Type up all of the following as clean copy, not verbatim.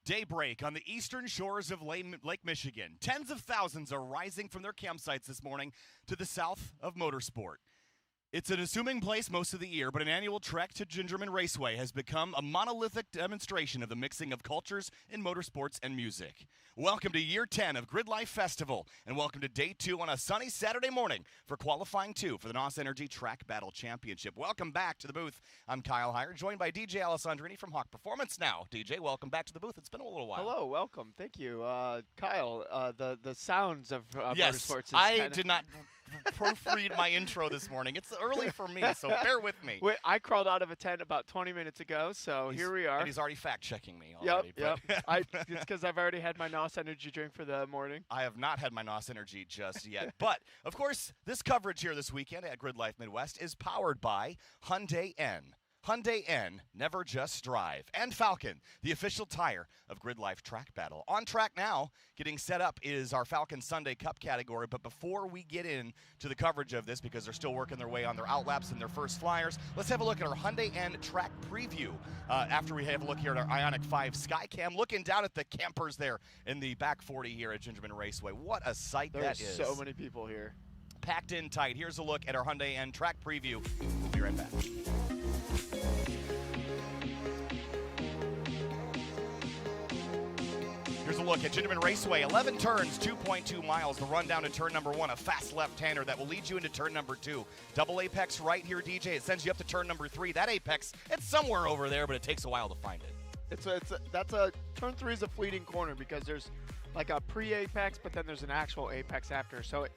Daybreak on the eastern shores of Lake Michigan. Tens of thousands are rising from their campsites this morning to the south of Motorsport. It's an assuming place most of the year, but an annual trek to GingerMan Raceway has become a monolithic demonstration of the mixing of cultures in motorsports and music. Welcome to Year 10 of GridLife Festival, and welcome to Day 2 on a sunny Saturday morning for Qualifying 2 for the NOS Energy TrackBattle Championship. Welcome back to the booth. I'm Kyle Heyer, joined by DJ Alessandrini from Hawk Performance Now. DJ, welcome back to the booth. It's been a little while. Hello, welcome. Thank you. Kyle, the sounds of yes, motorsports is I did not proofread my intro this morning. It's early for me, so bear with me. Wait, I crawled out of a tent about 20 minutes ago, so here we are. And he's already fact-checking me already. Yep. It's because I've already had my NOS energy drink for the morning. I have not had my NOS energy just yet. But, of course, this coverage here this weekend at GridLife Midwest is powered by Hyundai N. Hyundai N, never just drive. And Falcon, the official tire of GridLife TrackBattle. On track now, getting set up is our Falcon Sunday Cup category. But before we get into the coverage of this, because they're still working their way on their outlaps and their first flyers, let's have a look at our Hyundai N track preview after we have a look here at our Ioniq 5 Skycam, looking down at the campers there in the back 40 here at GingerMan Raceway. What a sight that is. There's so many people here. Packed in tight. Here's a look at our Hyundai N track preview. We'll be right back. Here's a look at GingerMan Raceway. 11 turns, 2.2 miles. The run down to turn number 1, a fast left-hander that will lead you into turn number 2. Double apex right here, DJ. It sends you up to turn number 3. That apex, it's somewhere over there, but it takes a while to find it. Turn 3 is a fleeting corner because there's like a pre-apex, but then there's an actual apex after. So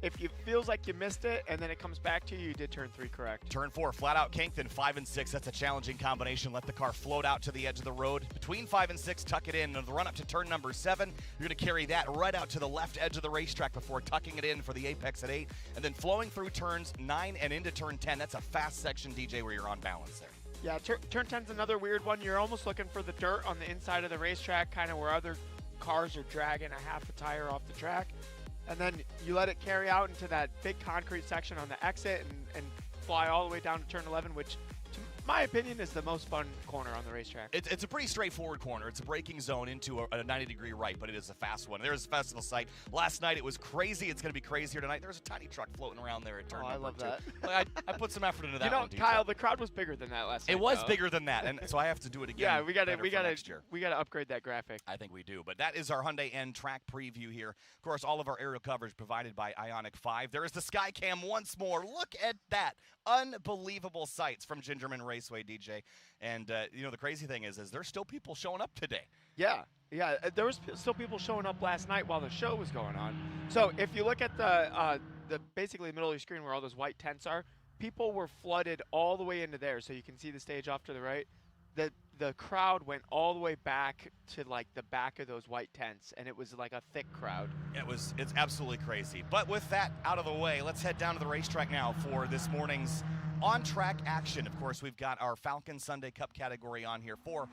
if it feels like you missed it and then it comes back to you, you did turn 3 correct. Turn 4, flat out kink, then 5 and 6. That's a challenging combination. Let the car float out to the edge of the road. Between 5 and 6, tuck it in. And the run up to turn number 7, you're going to carry that right out to the left edge of the racetrack before tucking it in for the apex at 8. And then flowing through turns 9 and into turn 10. That's a fast section, DJ, where you're on balance there. Yeah, turn 10's another weird one. You're almost looking for the dirt on the inside of the racetrack, kind of where other cars are dragging a half a tire off the track. And then you let it carry out into that big concrete section on the exit and fly all the way down to turn 11, which, to my opinion, is the most fun corner on the racetrack. It's a pretty straightforward corner. It's a braking zone into a 90-degree right, but it is a fast one. There's a festival site. Last night it was crazy. It's going to be crazier tonight. There's a tiny truck floating around there at turn number 2. I love that. I put some effort into that one, Kyle, the crowd was bigger than that last night. It was bigger than that, and so I have to do it again. Yeah, we got next year. We got to upgrade that graphic. I think we do. But that is our Hyundai N track preview here. Of course, all of our aerial coverage provided by Ioniq 5. There is the Skycam once more. Look at that. Unbelievable sights from GingerMan Raceway, DJ. And, the crazy thing is there's still people showing up today. Yeah. There was still people showing up last night while the show was going on. So if you look at the basically the middle of your screen where all those white tents are, people were flooded all the way into there. So you can see the stage off to the right. The crowd went all the way back to like the back of those white tents, and it was like a thick crowd. It's absolutely crazy. But with that out of the way, let's head down to the racetrack now for this morning's on-track action. Of course, we've got our Falcon Sunday Cup category on here for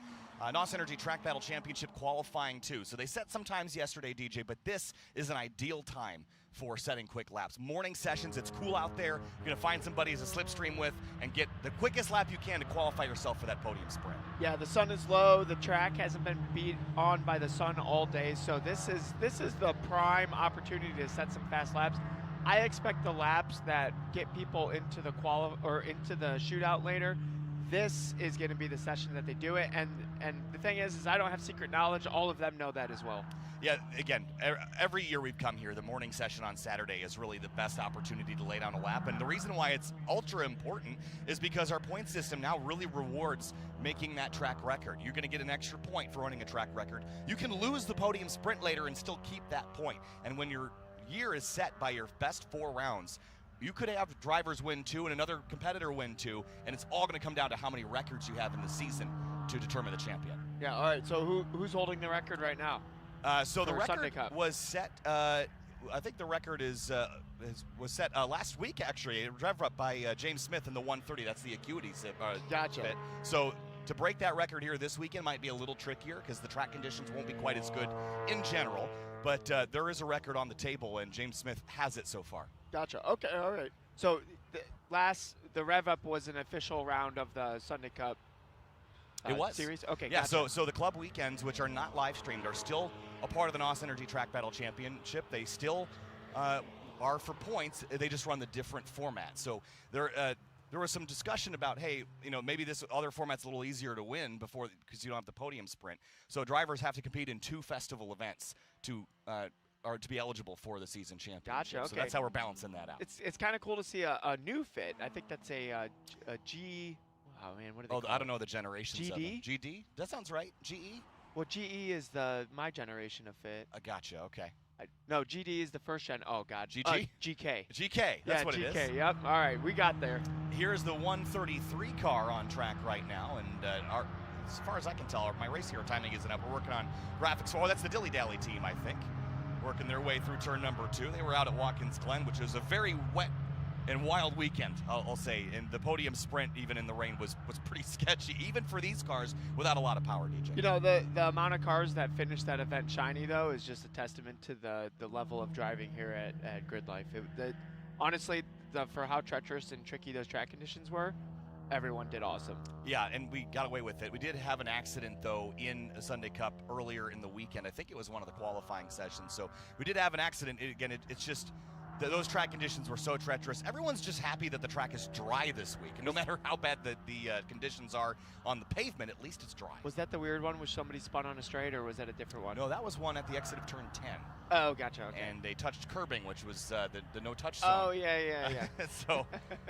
NOS Energy TrackBattle Championship Qualifying 2. So they set some times yesterday, DJ, but this is an ideal time for setting quick laps. Morning sessions, it's cool out there. You're going to find somebody as a slipstream with and get the quickest lap you can to qualify yourself for that podium sprint. Yeah, the sun is low. The track hasn't been beat on by the sun all day, so this is the prime opportunity to set some fast laps. I expect the laps that get people into the into the shootout later. This is going to be the session that they do it, and the thing is I don't have secret knowledge. All of them know that as well. Yeah, again, every year we've come here, the morning session on Saturday is really the best opportunity to lay down a lap. And the reason why it's ultra important is because our point system now really rewards making that track record. You're going to get an extra point for running a track record. You can lose the podium sprint later and still keep that point. And when your year is set by your best 4 rounds, you could have drivers win 2 and another competitor win 2, and it's all going to come down to how many records you have in the season to determine the champion. Yeah, all right, so who's holding the record right now? So the record was set, I think the record was set last week, actually, rev up by James Smith in the 130. That's the Acuity Gotcha. bit. So to break that record here this weekend might be a little trickier because the track conditions won't be quite as good in general. But there is a record on the table, and James Smith has it so far. Gotcha. Okay, all right. So the rev up was an official round of the Sunday Cup. It was. series? Okay, yeah. gotcha. So the club weekends, which are not live streamed, are still a part of the NOS Energy Track Battle Championship. They still are for points. They just run the different format. So there was some discussion about, hey, maybe this other format's a little easier to win because you don't have the podium sprint. So drivers have to compete in 2 festival events to be eligible for the season championship. Gotcha. Okay. So that's how we're balancing that out. It's kind of cool to see a new fit. I think that's a G. Oh man, what are they called? I don't know the generations of GD? them. GD? That sounds right. GE? Well, GE is my generation of fit. Gotcha. Okay. No, GD is the first gen. Oh God. GG? GK. GK. That's what GK, it is. Yep. All right, we got there. Here's the 133 car on track right now, and as far as I can tell, my race here timing isn't up. We're working on graphics. Oh, that's the Dilly Dally team, I think, working their way through turn number 2. They were out at Watkins Glen, which was a very wet and wild weekend, I'll say. And the podium sprint, even in the rain, was pretty sketchy, even for these cars without a lot of power, DJ. The amount of cars that finished that event shiny, though, is just a testament to the level of driving here at GridLife. Honestly, for how treacherous and tricky those track conditions were, everyone did awesome. Yeah, and we got away with it. We did have an accident, though, in a Sunday Cup earlier in the weekend. I think it was one of the qualifying sessions. So we did have an accident. It's just those track conditions were so treacherous. Everyone's just happy that the track is dry this week. And no matter how bad the conditions are on the pavement, at least it's dry. Was that the weird one where somebody spun on a straight, or was that a different one? No, that was one at the exit of turn 10. Oh, gotcha. Okay. And they touched curbing, which was the no-touch zone. Oh, yeah. So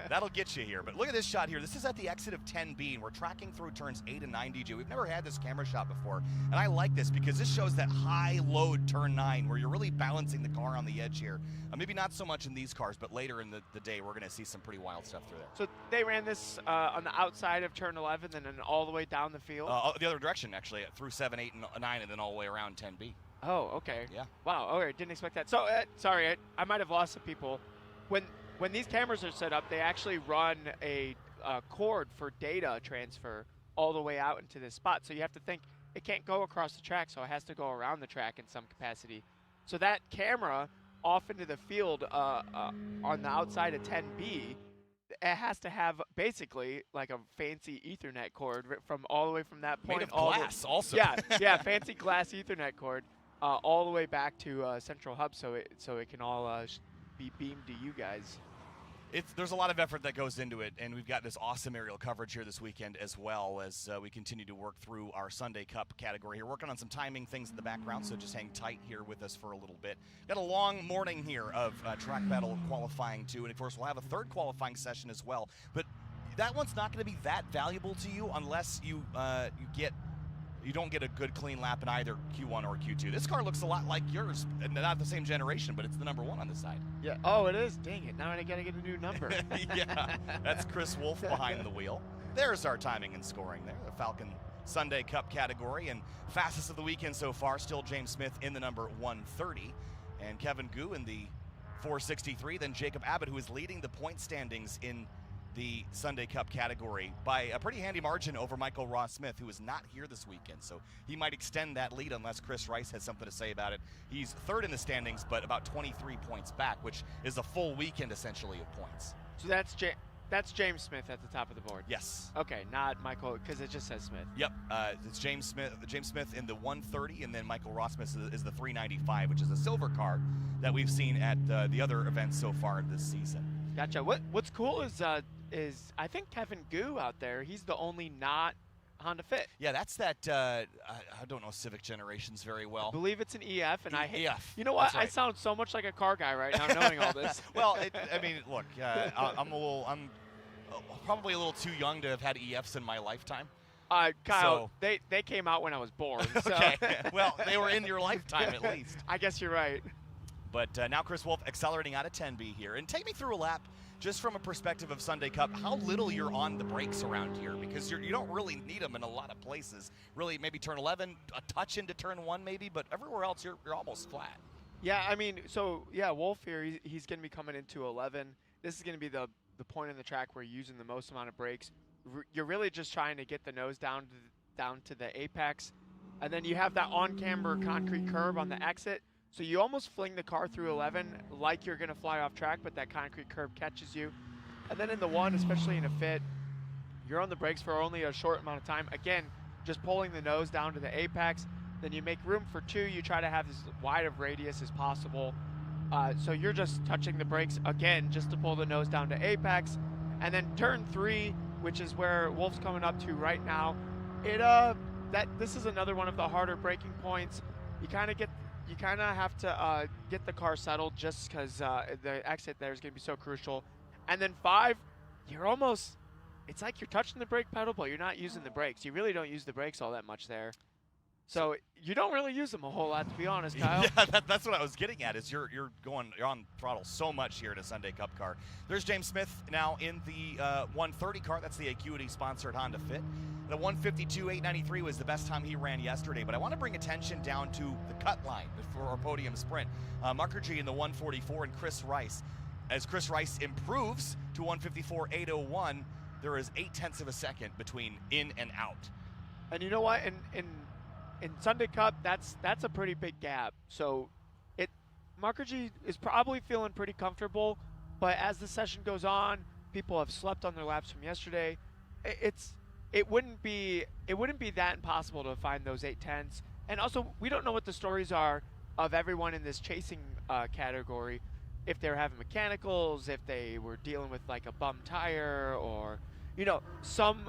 that'll get you here. But look at this shot here. This is at the exit of 10B, and we're tracking through turns 8 and 9, DJ. We've never had this camera shot before, and I like this because this shows that high-load turn 9 where you're really balancing the car on the edge here. Maybe not so much in these cars, but later in the day, we're going to see some pretty wild stuff through there. So they ran this on the outside of turn 11 and then all the way down the field? The other direction, actually, through 7, 8, and 9, and then all the way around 10B. Oh, okay. Yeah. Wow, okay, didn't expect that. So, sorry, I might have lost some people. When these cameras are set up, they actually run a cord for data transfer all the way out into this spot. So you have to think, it can't go across the track, so it has to go around the track in some capacity. So that camera off into the field on the outside of 10B, it has to have basically like a fancy Ethernet cord from all the way from that point. Made of glass, also. Yeah, fancy glass Ethernet cord all the way back to Central Hub, so it can all be beamed to you guys. There's a lot of effort that goes into it, and we've got this awesome aerial coverage here this weekend as well as we continue to work through our Sunday Cup category here. Working on some timing things in the background, so just hang tight here with us for a little bit. Got a long morning here of track battle qualifying too, and of course we'll have a third qualifying session as well. But that one's not going to be that valuable to you unless you don't get a good clean lap in either Q1 or Q2. This car looks a lot like yours, and not the same generation, but it's the number 1 on this side. Yeah. Oh, it is. Dang it. Now I got to get a new number. Yeah. That's Chris Wolf behind the wheel. There's our timing and scoring there. The Falcon Sunday Cup category, and fastest of the weekend so far, still James Smith in the number 130, and Kevin Gu in the 463. Then Jacob Abbott, who is leading the point standings in the Sunday Cup category by a pretty handy margin over Michael Ross Smith, who is not here this weekend. So he might extend that lead unless Chris Rice has something to say about it. He's third in the standings, but about 23 points back, which is a full weekend essentially of points. So that's James Smith at the top of the board. Yes. Okay, not Michael, because it just says Smith. Yep. It's James Smith in the 130, and then Michael Ross Smith is the 395, which is a silver car that we've seen at the other events so far this season. Gotcha. What's cool is I think Kevin Gu out there, he's the only not Honda Fit. Yeah, that's that. I don't know Civic generations very well. I believe it's an EF, and I hate. EF. You know what? Right. I sound so much like a car guy right now, knowing all this. Well, look, I'm probably a little too young to have had EFs in my lifetime. Kyle, so. they came out when I was born. So. Okay. Well, they were in your lifetime at least. I guess you're right. But now Chris Wolf accelerating out of 10B here. And take me through a lap just from a perspective of Sunday Cup, how little you're on the brakes around here, because you don't really need them in a lot of places. Really, maybe turn 11, a touch into turn 1 maybe, but everywhere else you're almost flat. Yeah, I mean, so, yeah, Wolf here, he's going to be coming into 11. This is going to be the point in the track where you're using the most amount of brakes. You're really just trying to get the nose down to the apex. And then you have that on-camber concrete curb on the exit. So you almost fling the car through 11 like you're going to fly off track, but that concrete curb catches you. And then in the 1, especially in a fit, you're on the brakes for only a short amount of time. Again, just pulling the nose down to the apex. Then you make room for 2. You try to have as wide of radius as possible. So you're just touching the brakes again just to pull the nose down to apex. And then turn 3, which is where Wolf's coming up to right now. This is another one of the harder braking points. You kind of have to get the car settled just because the exit there is going to be so crucial. And then 5, it's like you're touching the brake pedal, but you're not using the brakes. You really don't use the brakes all that much there. So you don't really use them a whole lot, to be honest, Kyle. Yeah, that's what I was getting at. Is you're on throttle so much here in a Sunday Cup car. There's James Smith now in the 130 car. That's the Acuity sponsored Honda Fit. The 152.893 was the best time he ran yesterday. But I want to bring attention down to the cut line for our podium sprint. Mukherjee in the 144 and Chris Rice. As Chris Rice improves to 154.801, there is 0.8 of a second between in and out. And you know what? In Sunday Cup, that's a pretty big gap. So Mukherjee is probably feeling pretty comfortable, but as the session goes on, people have slept on their laps from yesterday. It wouldn't be that impossible to find those 0.8. And also, we don't know what the stories are of everyone in this chasing category. If they're having mechanicals, if they were dealing with like a bum tire, or some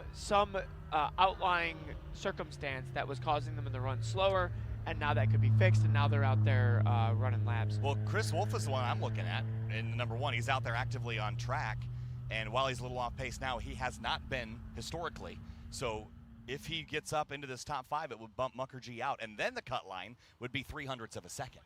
outlying circumstance that was causing them to run slower, and now that could be fixed, and now they're out there running laps. Well, Chris Wolf is the one I'm looking at. And number 1, he's out there actively on track, and while he's a little off pace now, he has not been historically. So if he gets up into this top 5, it would bump Mukherjee out, and then the cut line would be 0.03 of a second.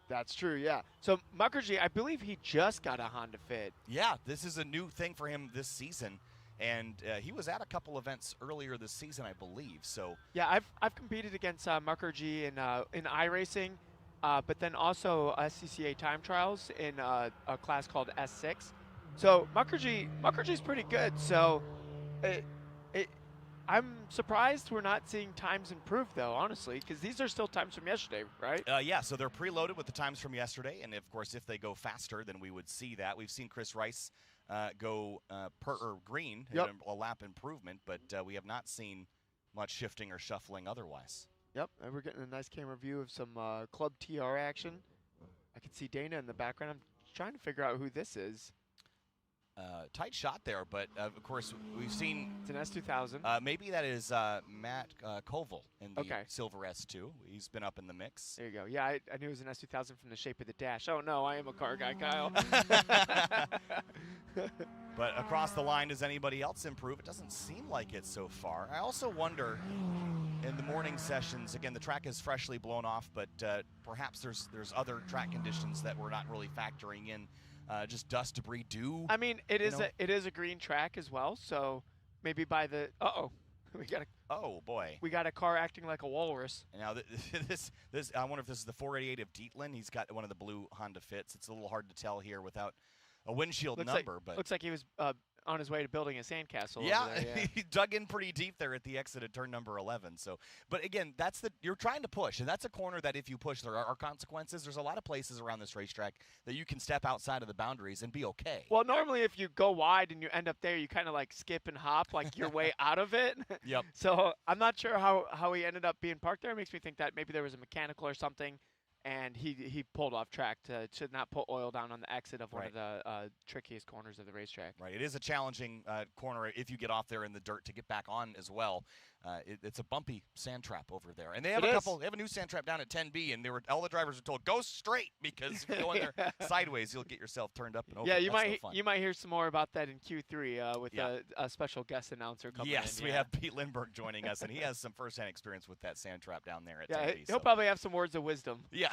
That's true, yeah. So Mukherjee, I believe he just got a Honda Fit. Yeah, this is a new thing for him this season. And he was at a couple events earlier this season, I believe. So yeah, I've competed against Mukherjee in iRacing, but then also SCCA time trials in a class called S6. So Mukherjee's pretty good. So I'm surprised we're not seeing times improve, though, honestly, because these are still times from yesterday, right? Yeah, so they're preloaded with the times from yesterday, and of course, if they go faster, then we would see that. We've seen Chris Rice go green, yep, a lap improvement, but we have not seen much shifting or shuffling otherwise. Yep, and we're getting a nice camera view of some Club TR action. I can see Dana in the background. I'm trying to figure out who this is. Tight shot there, but of course we've seen it's an S2000. Maybe that is Matt Koval in the silver S2. He's been up in the mix. There you go. Yeah, I knew it was an S2000 from the shape of the dash. Oh no, I am a car guy, Kyle. But across the line, does anybody else improve? It doesn't seem like it so far. I also wonder in the morning sessions, again, the track is freshly blown off, but perhaps there's other track conditions that we're not really factoring in. Just dust, debris, dew. I mean, it is a green track as well, so maybe by the we got a car acting like a walrus. Now this I wonder if this is the 488 of Dietland. He's got one of the blue Honda Fits. It's a little hard to tell here without a windshield number, but looks like he was on his way to building a sandcastle. Yeah, over there, yeah. He dug in pretty deep there at the exit at turn number 11. So, but again, you're trying to push, and that's a corner that if you push, there are consequences. There's a lot of places around this racetrack that you can step outside of the boundaries and be okay. Well, normally if you go wide and you end up there, you kind of like skip and hop like your way out of it. Yep. So I'm not sure how he ended up being parked there. It makes me think that maybe there was a mechanical or something, and he pulled off track to not put oil down on the exit of one of the trickiest corners of the racetrack. Right. It is a challenging corner if you get off there in the dirt to get back on as well. It's a bumpy sand trap over there, and they have They have a new sand trap down at 10B, and all the drivers were told go straight because if you go in there sideways, you'll get yourself turned up and over. Yeah, you might hear some more about that in Q3 with a special guest announcer coming in. Yes, we have Pete Lindbergh joining us, and he has some firsthand experience with that sand trap down there at 10B. He'll probably have some words of wisdom. Yeah.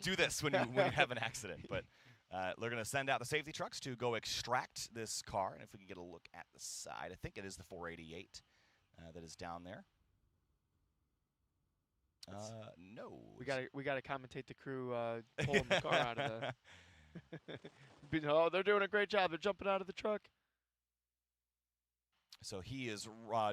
Do this when you have an accident, but. They're going to send out the safety trucks to go extract this car. And if we can get a look at the side, I think it is the 488 that is down there. No. We got to commentate the crew pulling the car out of the. Oh, they're doing a great job. They're jumping out of the truck. So he is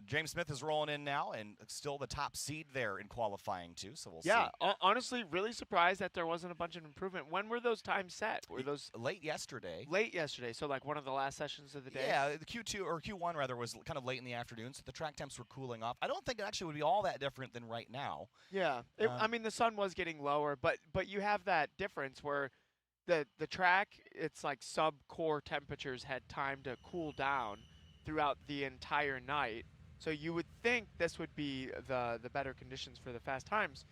James Smith is rolling in now, and still the top seed there in qualifying too. So we'll see. Yeah, honestly, really surprised that there wasn't a bunch of improvement. When were those times set? Were those late yesterday? Late yesterday, so like one of the last sessions of the day. Yeah, the Q2 or Q1 rather was kind of late in the afternoon, so the track temps were cooling off. I don't think it actually would be all that different than right now. Yeah, I mean the sun was getting lower, but you have that difference where the track, it's like sub-core temperatures had time to cool down throughout the entire night. So you would think this would be the better conditions for the fast times.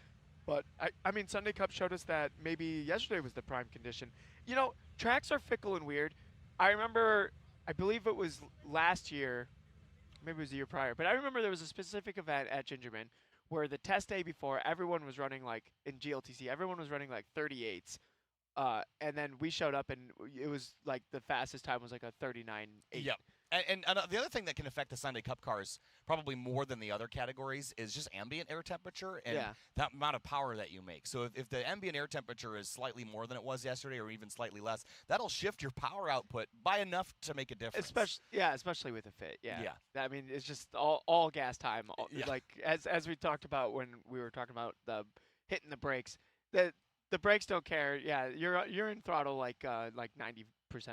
But, I mean, Sunday Cup showed us that maybe yesterday was the prime condition. You know, tracks are fickle and weird. I remember, I believe it was last year, maybe it was the year prior, but I remember there was a specific event at GingerMan where the test day before, everyone was running like, in GLTC, everyone was running like 38s. And then we showed up and it was like the fastest time was like a 39.8. Yep. And the other thing that can affect the Sunday Cup cars probably more than the other categories is just ambient air temperature and that amount of power that you make. So if the ambient air temperature is slightly more than it was yesterday or even slightly less, that'll shift your power output by enough to make a difference. Especially with a fit. Yeah. I mean, it's just all gas time. Like as we talked about when we were talking about the hitting the brakes, the brakes don't care. Yeah, you're in throttle like 90%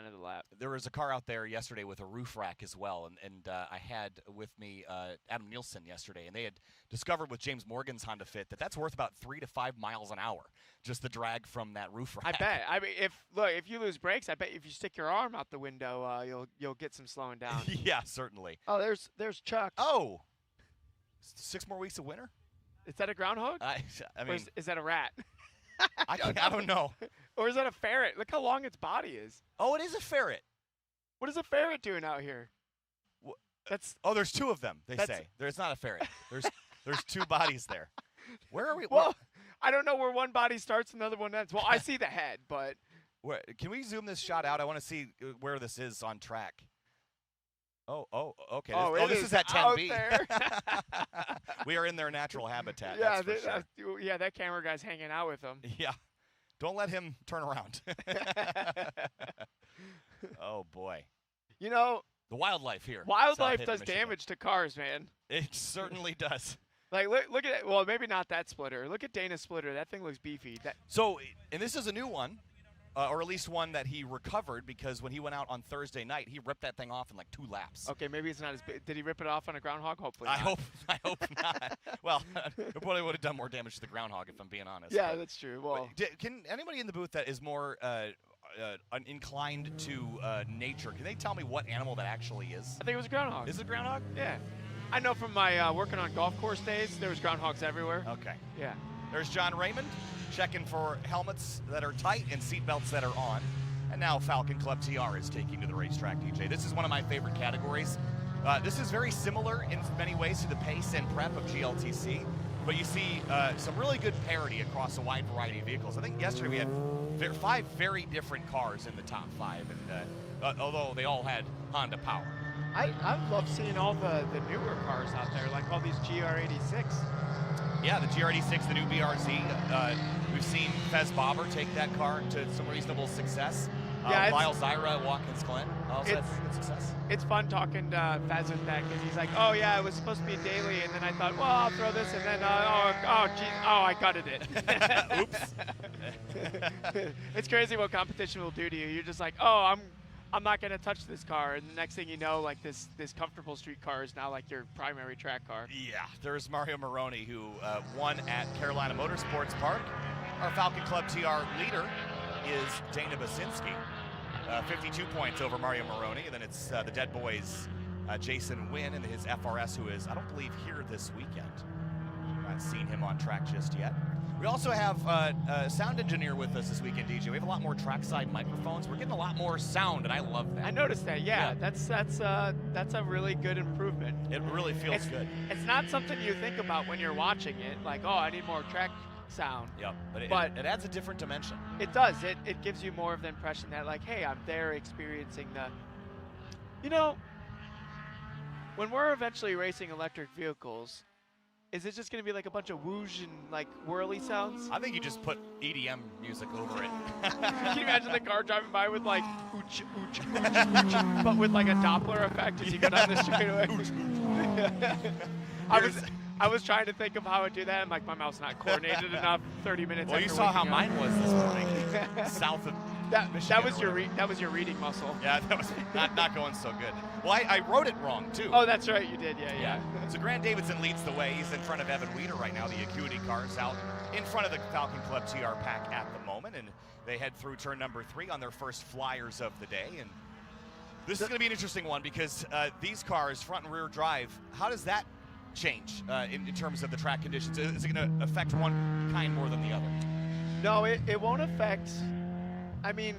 of the lap. There was a car out there yesterday with a roof rack as well, and I had with me Adam Nielsen yesterday, and they had discovered with James Morgan's Honda Fit that's worth about 3 to 5 miles an hour, just the drag from that roof rack. I bet. I mean, if you lose brakes, I bet if you stick your arm out the window, you'll get some slowing down. Yeah, certainly. Oh, there's Chuck. Oh, 6 more weeks of winter. Is that a groundhog? I mean, is that a rat? I don't know. Or is that a ferret? Look how long its body is. Oh, it is a ferret. What is a ferret doing out here? There's 2 of them, they say. There's not a ferret. There's 2 bodies there. Where are we? Well, I don't know where one body starts and the other one ends. Well, I see the head, but... Can we zoom this shot out? I want to see where this is on track. Oh, okay. This is at 10B. There. We are in their natural habitat. Yeah, that's for sure. Yeah, that camera guy's hanging out with them. Yeah. Don't let him turn around. Oh, boy. You know, the wildlife here. Wildlife does damage to cars, man. It certainly does. Like, look at it. Well, maybe not that splitter. Look at Dana's splitter. That thing looks beefy. So, and this is a new one. Or at least one that he recovered, because when he went out on Thursday night, he ripped that thing off in like 2 laps. Okay, maybe it's not as big. Did he rip it off on a groundhog? Hopefully not. I hope not. Well, it probably would have done more damage to the groundhog, if I'm being honest. Yeah, that's true. Well, can anybody in the booth that is more inclined to nature, can they tell me what animal that actually is? I think it was a groundhog. Is it a groundhog? Yeah. I know from my working on golf course days, there was groundhogs everywhere. Okay. Yeah. There's John Raymond checking for helmets that are tight and seatbelts that are on. And now Falcon Club TR is taking to the racetrack, DJ. This is one of my favorite categories. This is very similar in many ways to the pace and prep of GLTC, but you see some really good parity across a wide variety of vehicles. I think yesterday we had 5 very different cars in the top 5, and although they all had Honda power. I love seeing all the newer cars out there, like all these GR86. Yeah, the GR86, the new BRZ. We've seen Fez Bobber take that car to some reasonable success. Lyle Zyra at Watkins Glen also had good success. It's fun talking to Fez with that, because he's like, oh yeah, it was supposed to be a daily, and then I thought, well, I'll throw this, and then, I gutted it. Oops. It's crazy what competition will do to you. You're just like, oh, I'm not going to touch this car, and the next thing you know, like this comfortable street car is now like your primary track car. Yeah, there's Mario Moroni, who won at Carolina Motorsports Park. Our Falcon Club TR leader is Dana Basinski, 52 points over Mario Moroni, and then it's the Dead Boys, Jason Wynn and his FRS, who is, I don't believe, here this weekend. Not seen him on track just yet. We also have a sound engineer with us this weekend, DJ. We have a lot more trackside microphones. We're getting a lot more sound, and I love that. I noticed that. Yeah. That's a really good improvement. It really feels good. It's not something you think about when you're watching it, like, oh, I need more track sound. Yep, but it adds a different dimension. It does. It gives you more of the impression that, like, hey, I'm there experiencing the. You know, when we're eventually racing electric vehicles, Is it just going to be like a bunch of whoosh and like whirly sounds? I think you just put EDM music over it. Can you imagine the car driving by with like ooch, ooch, ooch, ooch, but with like a Doppler effect as you go down the straightaway? I was trying to think of how I'd do that, and like my mouth's not coordinated enough. 30 minutes. Well, you after saw how waking up. mine was this morning, south of That Michigan was or your whatever. that was your reading muscle. Yeah, that was not going so good. Well, I wrote it wrong too. Oh, that's right, you did. Yeah. So Grant Davidson leads the way. He's in front of Evan Weeder right now. The Acuity car's out in front of the Falcon Club TR pack at the moment, and they head through turn number 3 on their first flyers of the day. And this is going to be an interesting one because these cars, front and rear drive, how does that change in terms of the track conditions? Is it going to affect one kind more than the other? No, it won't affect. I mean,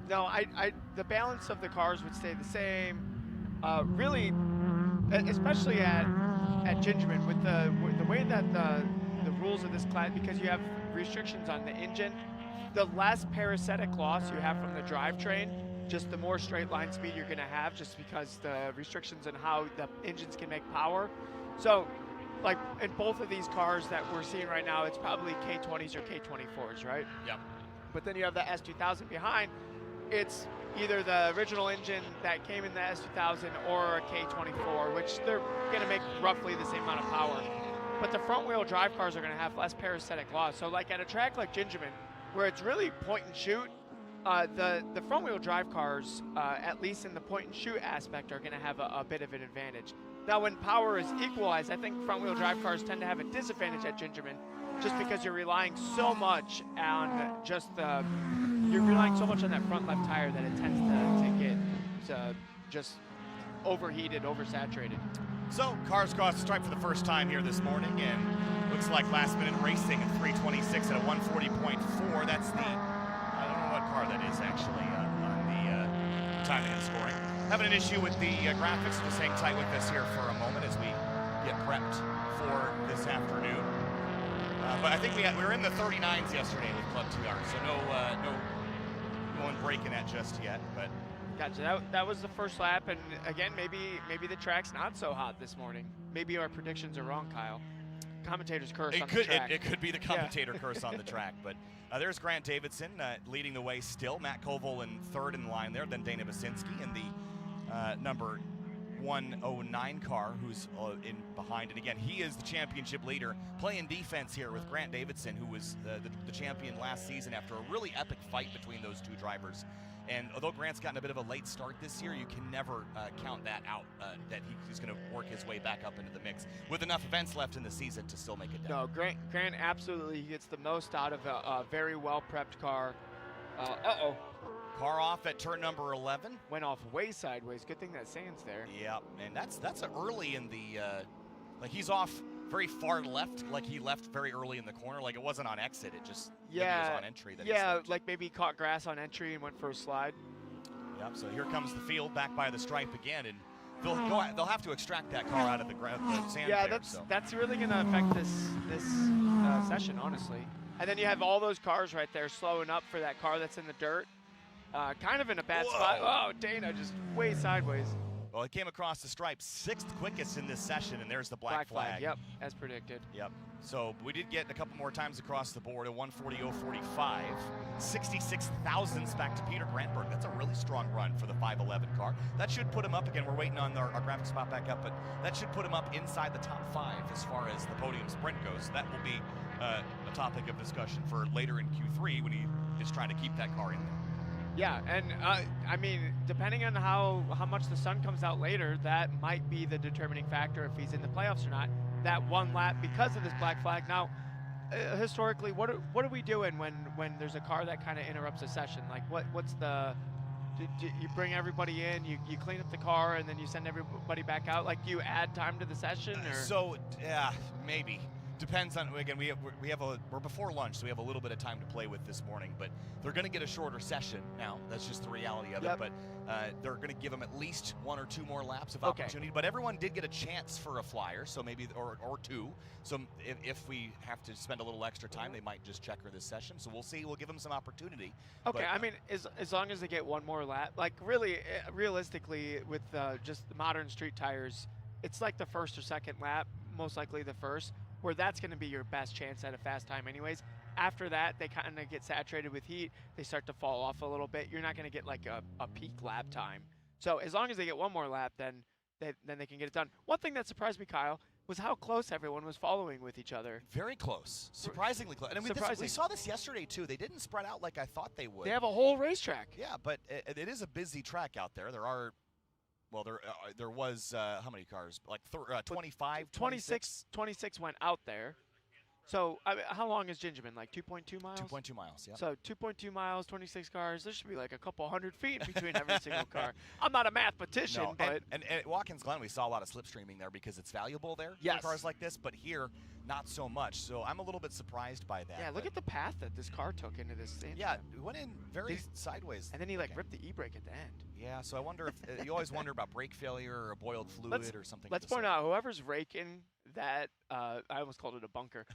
no, the balance of the cars would stay the same. Really, especially at GingerMan with the way that the rules of this class, because you have restrictions on the engine, the less parasitic loss you have from the drivetrain, just the more straight line speed you're going to have, just because the restrictions on how the engines can make power. So, like in both of these cars that we're seeing right now, it's probably K20s or K24s, right? Yep. But then you have the S2000 behind. It's either the original engine that came in the S2000 or a K24, which they're going to make roughly the same amount of power. But the front-wheel drive cars are going to have less parasitic loss. So like at a track like GingerMan, where it's really point and shoot, the front-wheel drive cars, at least in the point and shoot aspect, are going to have a bit of an advantage. Now, when power is equalized, I think front-wheel drive cars tend to have a disadvantage at GingerMan, just because you're relying so much on you're relying so much on that front left tire that it tends to get just overheated, oversaturated. So cars cross the stripe for the first time here this morning, and looks like last-minute racing at 3:26 at a 1:40.4. That's the I don't know what car that is actually on the timing and scoring. Having an issue with the graphics. Just hang tight with us here for a moment as we get prepped for this afternoon. But I think we were in the 39s yesterday with Club TR, so no one breaking that just yet. But Gotcha. That was the first lap, and again, maybe the track's not so hot this morning. Maybe our predictions are wrong, Kyle. Commentator's curse on the track. It could be the commentator curse on the track, but there's Grant Davidson leading the way still. Matt Koval in third in line there, then Dana Basinski in the number 109 car who's in behind. And again, he is the championship leader, playing defense here with Grant Davidson, who was the champion last season after a really epic fight between those two drivers. And although Grant's gotten a bit of a late start this year, you can never count that out, that he's going to work his way back up into the mix with enough events left in the season to still make it down. No, Grant absolutely gets the most out of a very well-prepped car. Car off at turn number 11. Went off way sideways. Good thing that sand's there. Yeah, and that's early in the, like he's off very far left, like he left very early in the corner, like it wasn't on exit, it just maybe it was on entry. That he slipped. Like maybe he caught grass on entry and went for a slide. Yep, so here comes the field back by the stripe again, and they'll have to extract that car out of the sand. Yeah, there, that's really going to affect this session, honestly. And then you have all those cars right there slowing up for that car that's in the dirt. Kind of in a bad spot. Oh, Dana just way sideways. Well, it came across the stripe, 6th quickest in this session, and there's the black flag. Yep, as predicted. Yep. So we did get a couple more times across the board, a 1:40.045, 66 thousandths back to Peter Grantberg. That's a really strong run for the 511 car. That should put him up again. We're waiting on our graphics spot back up, but that should put him up inside the top 5 as far as the podium sprint goes. So that will be a topic of discussion for later in Q3 when he is trying to keep that car in there. Yeah, and I mean, depending on how much the sun comes out later, that might be the determining factor if he's in the playoffs or not. That one lap because of this black flag. Now, historically, what are we doing when there's a car that kind of interrupts a session? Like, what's the? Do you bring everybody in, you clean up the car, and then you send everybody back out? Like, do you add time to the session? Or? So, yeah, maybe. Depends on, again, we're before lunch, so we have a little bit of time to play with this morning, but they're going to get a shorter session now. That's just the reality of it, but they're going to give them at least 1 or 2 more laps of opportunity. But everyone did get a chance for a flyer, so maybe, or 2. So if we have to spend a little extra time, they might just checker this session. So we'll see. We'll give them some opportunity. Okay, but, I mean, as long as they get 1 more lap, like really, realistically, with just the modern street tires, it's like the 1st or 2nd lap. most likely the first, where that's going to be your best chance at a fast time anyways. After that, they kind of get saturated with heat. They start to fall off a little bit. You're not going to get like a peak lap time. So as long as they get one more lap, then they can get it done. One thing that surprised me, Kyle, was how close everyone was following with each other. Very close. Surprisingly close. And we saw this yesterday, too. They didn't spread out like I thought they would. They have a whole racetrack. Yeah, but it is a busy track out there. There was, how many cars? Like 25, 26? 26 went out there. So, how long is GingerMan? Like 2.2 miles? 2.2 miles, yeah. So, 2.2 miles, 26 cars. There should be like a couple 100 feet between every single car. I'm not a mathematician, no, but... And at Watkins Glen, we saw a lot of slipstreaming there because it's valuable there yes. for cars like this, but here, not so much. So, I'm a little bit surprised by that. Yeah, look at the path that this car took into this sand trap. It went in very sideways. And then he, ripped the e-brake at the end. Yeah, so I wonder if... you always wonder about brake failure or a boiled fluid or something. Let's point out, whoever's raking that... I almost called it a bunker.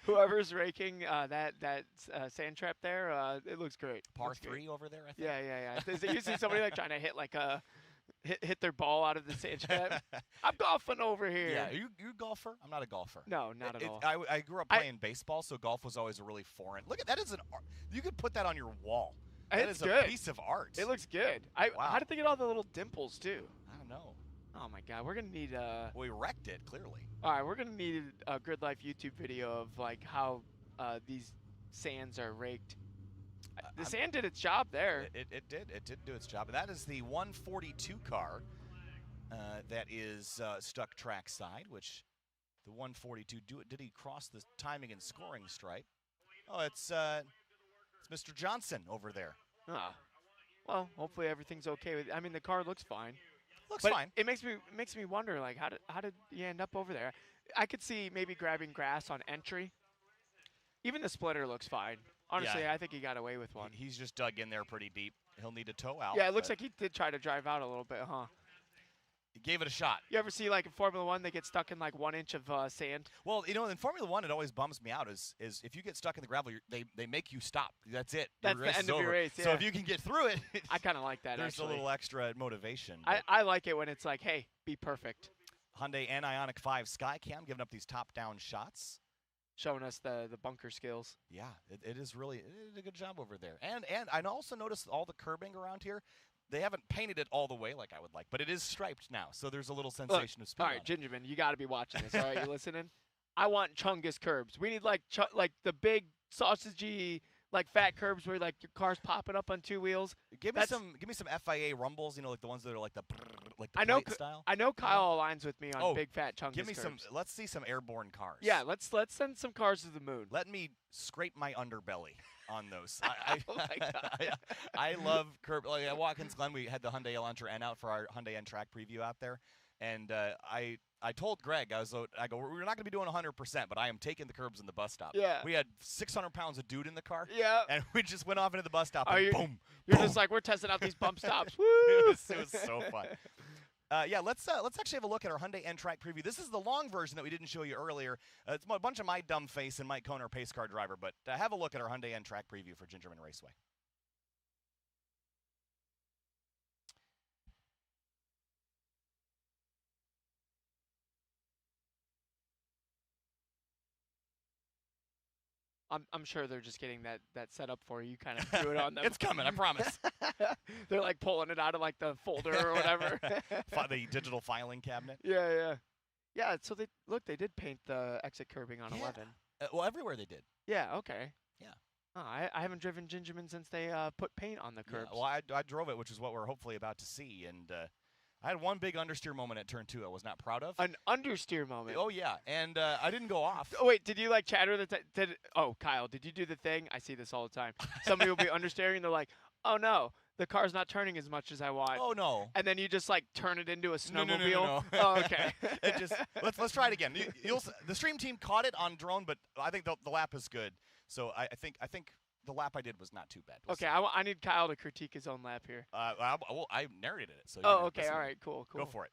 Whoever's raking that sand trap there, it looks great. Par 3 over there, I think. Yeah. You see somebody trying to hit hit their ball out of the sand trap. I'm golfing over here. Yeah, are you a golfer? I'm not a golfer. No, not at all. I grew up playing baseball, so golf was always a really foreign. Look at that! Is an art. You could put that on your wall. That is a piece of art. It looks good. Wow. How did they get all the little dimples too? I don't know. Oh my God, we're gonna need we wrecked it clearly. All right, we're gonna need a GridLife YouTube video of how these sands are raked. The sand did its job there. It did do its job. And that is the 142 car that is stuck track side, which the 142, did he cross the timing and scoring stripe? Oh, it's Mr. Johnson over there. Ah. Well, hopefully everything's okay with it. I mean, the car looks fine. Looks fine. It makes me wonder, how did you end up over there? I could see maybe grabbing grass on entry. Even the splitter looks fine. Honestly, yeah. I think he got away with one. He's just dug in there pretty deep. He'll need to tow out. Yeah, it looks like he did try to drive out a little bit, huh? He gave it a shot. You ever see, in Formula One, they get stuck in, 1 inch of sand? Well, in Formula One, it always bums me out is if you get stuck in the gravel, they make you stop. That's it. That's the end of your race, yeah. So if you can get through it, I kind of like that, there's a little extra motivation. I like it when it's like, hey, be perfect. Hyundai and Ioniq 5 Skycam giving up these top-down shots. Showing us the bunker skills. Yeah, it is really a good job over there. And I also noticed all the curbing around here. They haven't painted it all the way like I would like, but it is striped now, so there's a little sensation of speed. All right, GingerMan, you got to be watching this. All right, you listening? I want Chungus curbs. We need like the big sausagey fat curbs where your car's popping up on 2 wheels. Give me some FIA rumbles. The ones that are like the plate style. I know Kyle aligns with me on big fat Chungus. Give me curbs. Let's see some airborne cars. Yeah, let's send some cars to the moon. Let me scrape my underbelly on those. Oh my God. I love curb. At Watkins Glen, we had the Hyundai Elantra N out for our Hyundai N track preview out there, and I told Greg, I go, we're not going to be doing 100%, but I am taking the curbs in the bus stop. Yeah. We had 600 pounds of dude in the car. Yeah. And we just went off into the bus stop and boom. You're just like, we're testing out these bump stops. Woo! It was so fun. Let's actually have a look at our Hyundai N-Track preview. This is the long version that we didn't show you earlier. It's a bunch of my dumb face and Mike Kohner, pace car driver, but have a look at our Hyundai N-Track preview for GingerMan Raceway. I'm sure they're just getting that set up for you. You kind of threw it on them. It's coming, I promise. They're pulling it out of the folder or whatever. The digital filing cabinet. Yeah. So they did paint the exit curbing on 11. Well, everywhere they did. Yeah. Okay. Yeah. Oh, I haven't driven GingerMan since they put paint on the curbs. Yeah, well, I drove it, which is what we're hopefully about to see, and I had one big understeer moment at turn 2 I was not proud of. An understeer moment? Oh, yeah, and I didn't go off. Oh, wait, did you chatter oh, Kyle, did you do the thing? I see this all the time. Somebody will be understeering, and they're like, oh, no, the car's not turning as much as I want. Oh, no. And then you just, turn it into a snowmobile? No. Oh, okay. Let's try it again. The stream team caught it on drone, but I think the lap is good. So I think the lap I did was not too bad. Okay, I need Kyle to critique his own lap here. I narrated it. So okay, all right, cool. Go for it.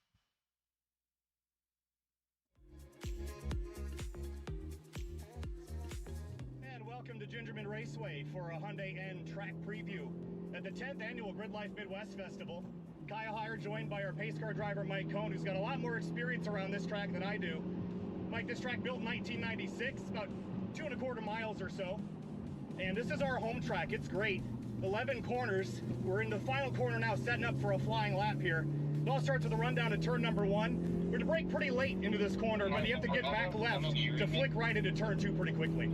And welcome to GingerMan Raceway for a Hyundai N track preview at the 10th annual GridLife Midwest Festival. Kyle Heyer, joined by our pace car driver, Mike Cohn, who's got a lot more experience around this track than I do. Mike, this track built in 1996, about 2¼ miles or so. And this is our home track. It's great. 11 corners. We're in the final corner now, setting up for a flying lap here. It all starts with a rundown to turn number 1. We're to brake pretty late into this corner, but you have to get back left to flick right into turn 2 pretty quickly.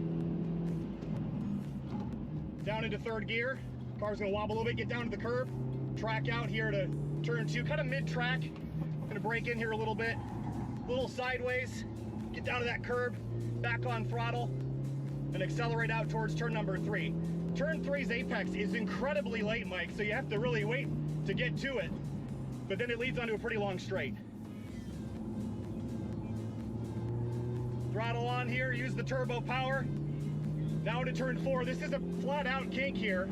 Down into 3rd gear. Car's gonna wobble a little bit, get down to the curb. Track out here to turn 2, kind of mid-track. Gonna brake in here a little bit. A little sideways, get down to that curb, back on throttle, and accelerate out towards turn number 3. Turn 3's apex is incredibly late, Mike, so you have to really wait to get to it. But then it leads onto a pretty long straight. Throttle on here, use the turbo power. Down to turn 4. This is a flat out kink here.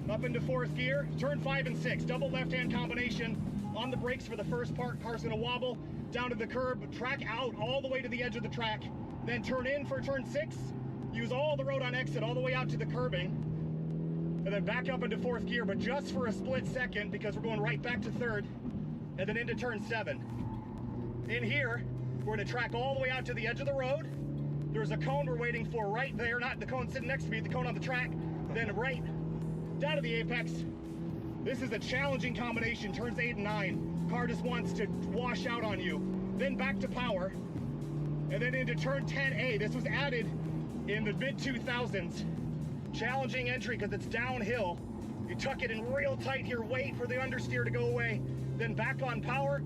Up into 4th gear, turn 5 and 6, double left-hand combination on the brakes for the first part. Car's gonna wobble down to the curb, track out all the way to the edge of the track, then turn in for turn 6, use all the road on exit all the way out to the curbing, and then back up into 4th gear, but just for a split second because we're going right back to 3rd, and then into turn 7. In here, we're gonna track all the way out to the edge of the road. There's a cone we're waiting for right there, not the cone sitting next to me, the cone on the track, then right down to the apex. This is a challenging combination, turns 8 and 9. Car just wants to wash out on you. Then back to power, and then into turn 10A. This was added in the mid-2000s. Challenging entry because it's downhill. You tuck it in real tight here, wait for the understeer to go away, then back on power,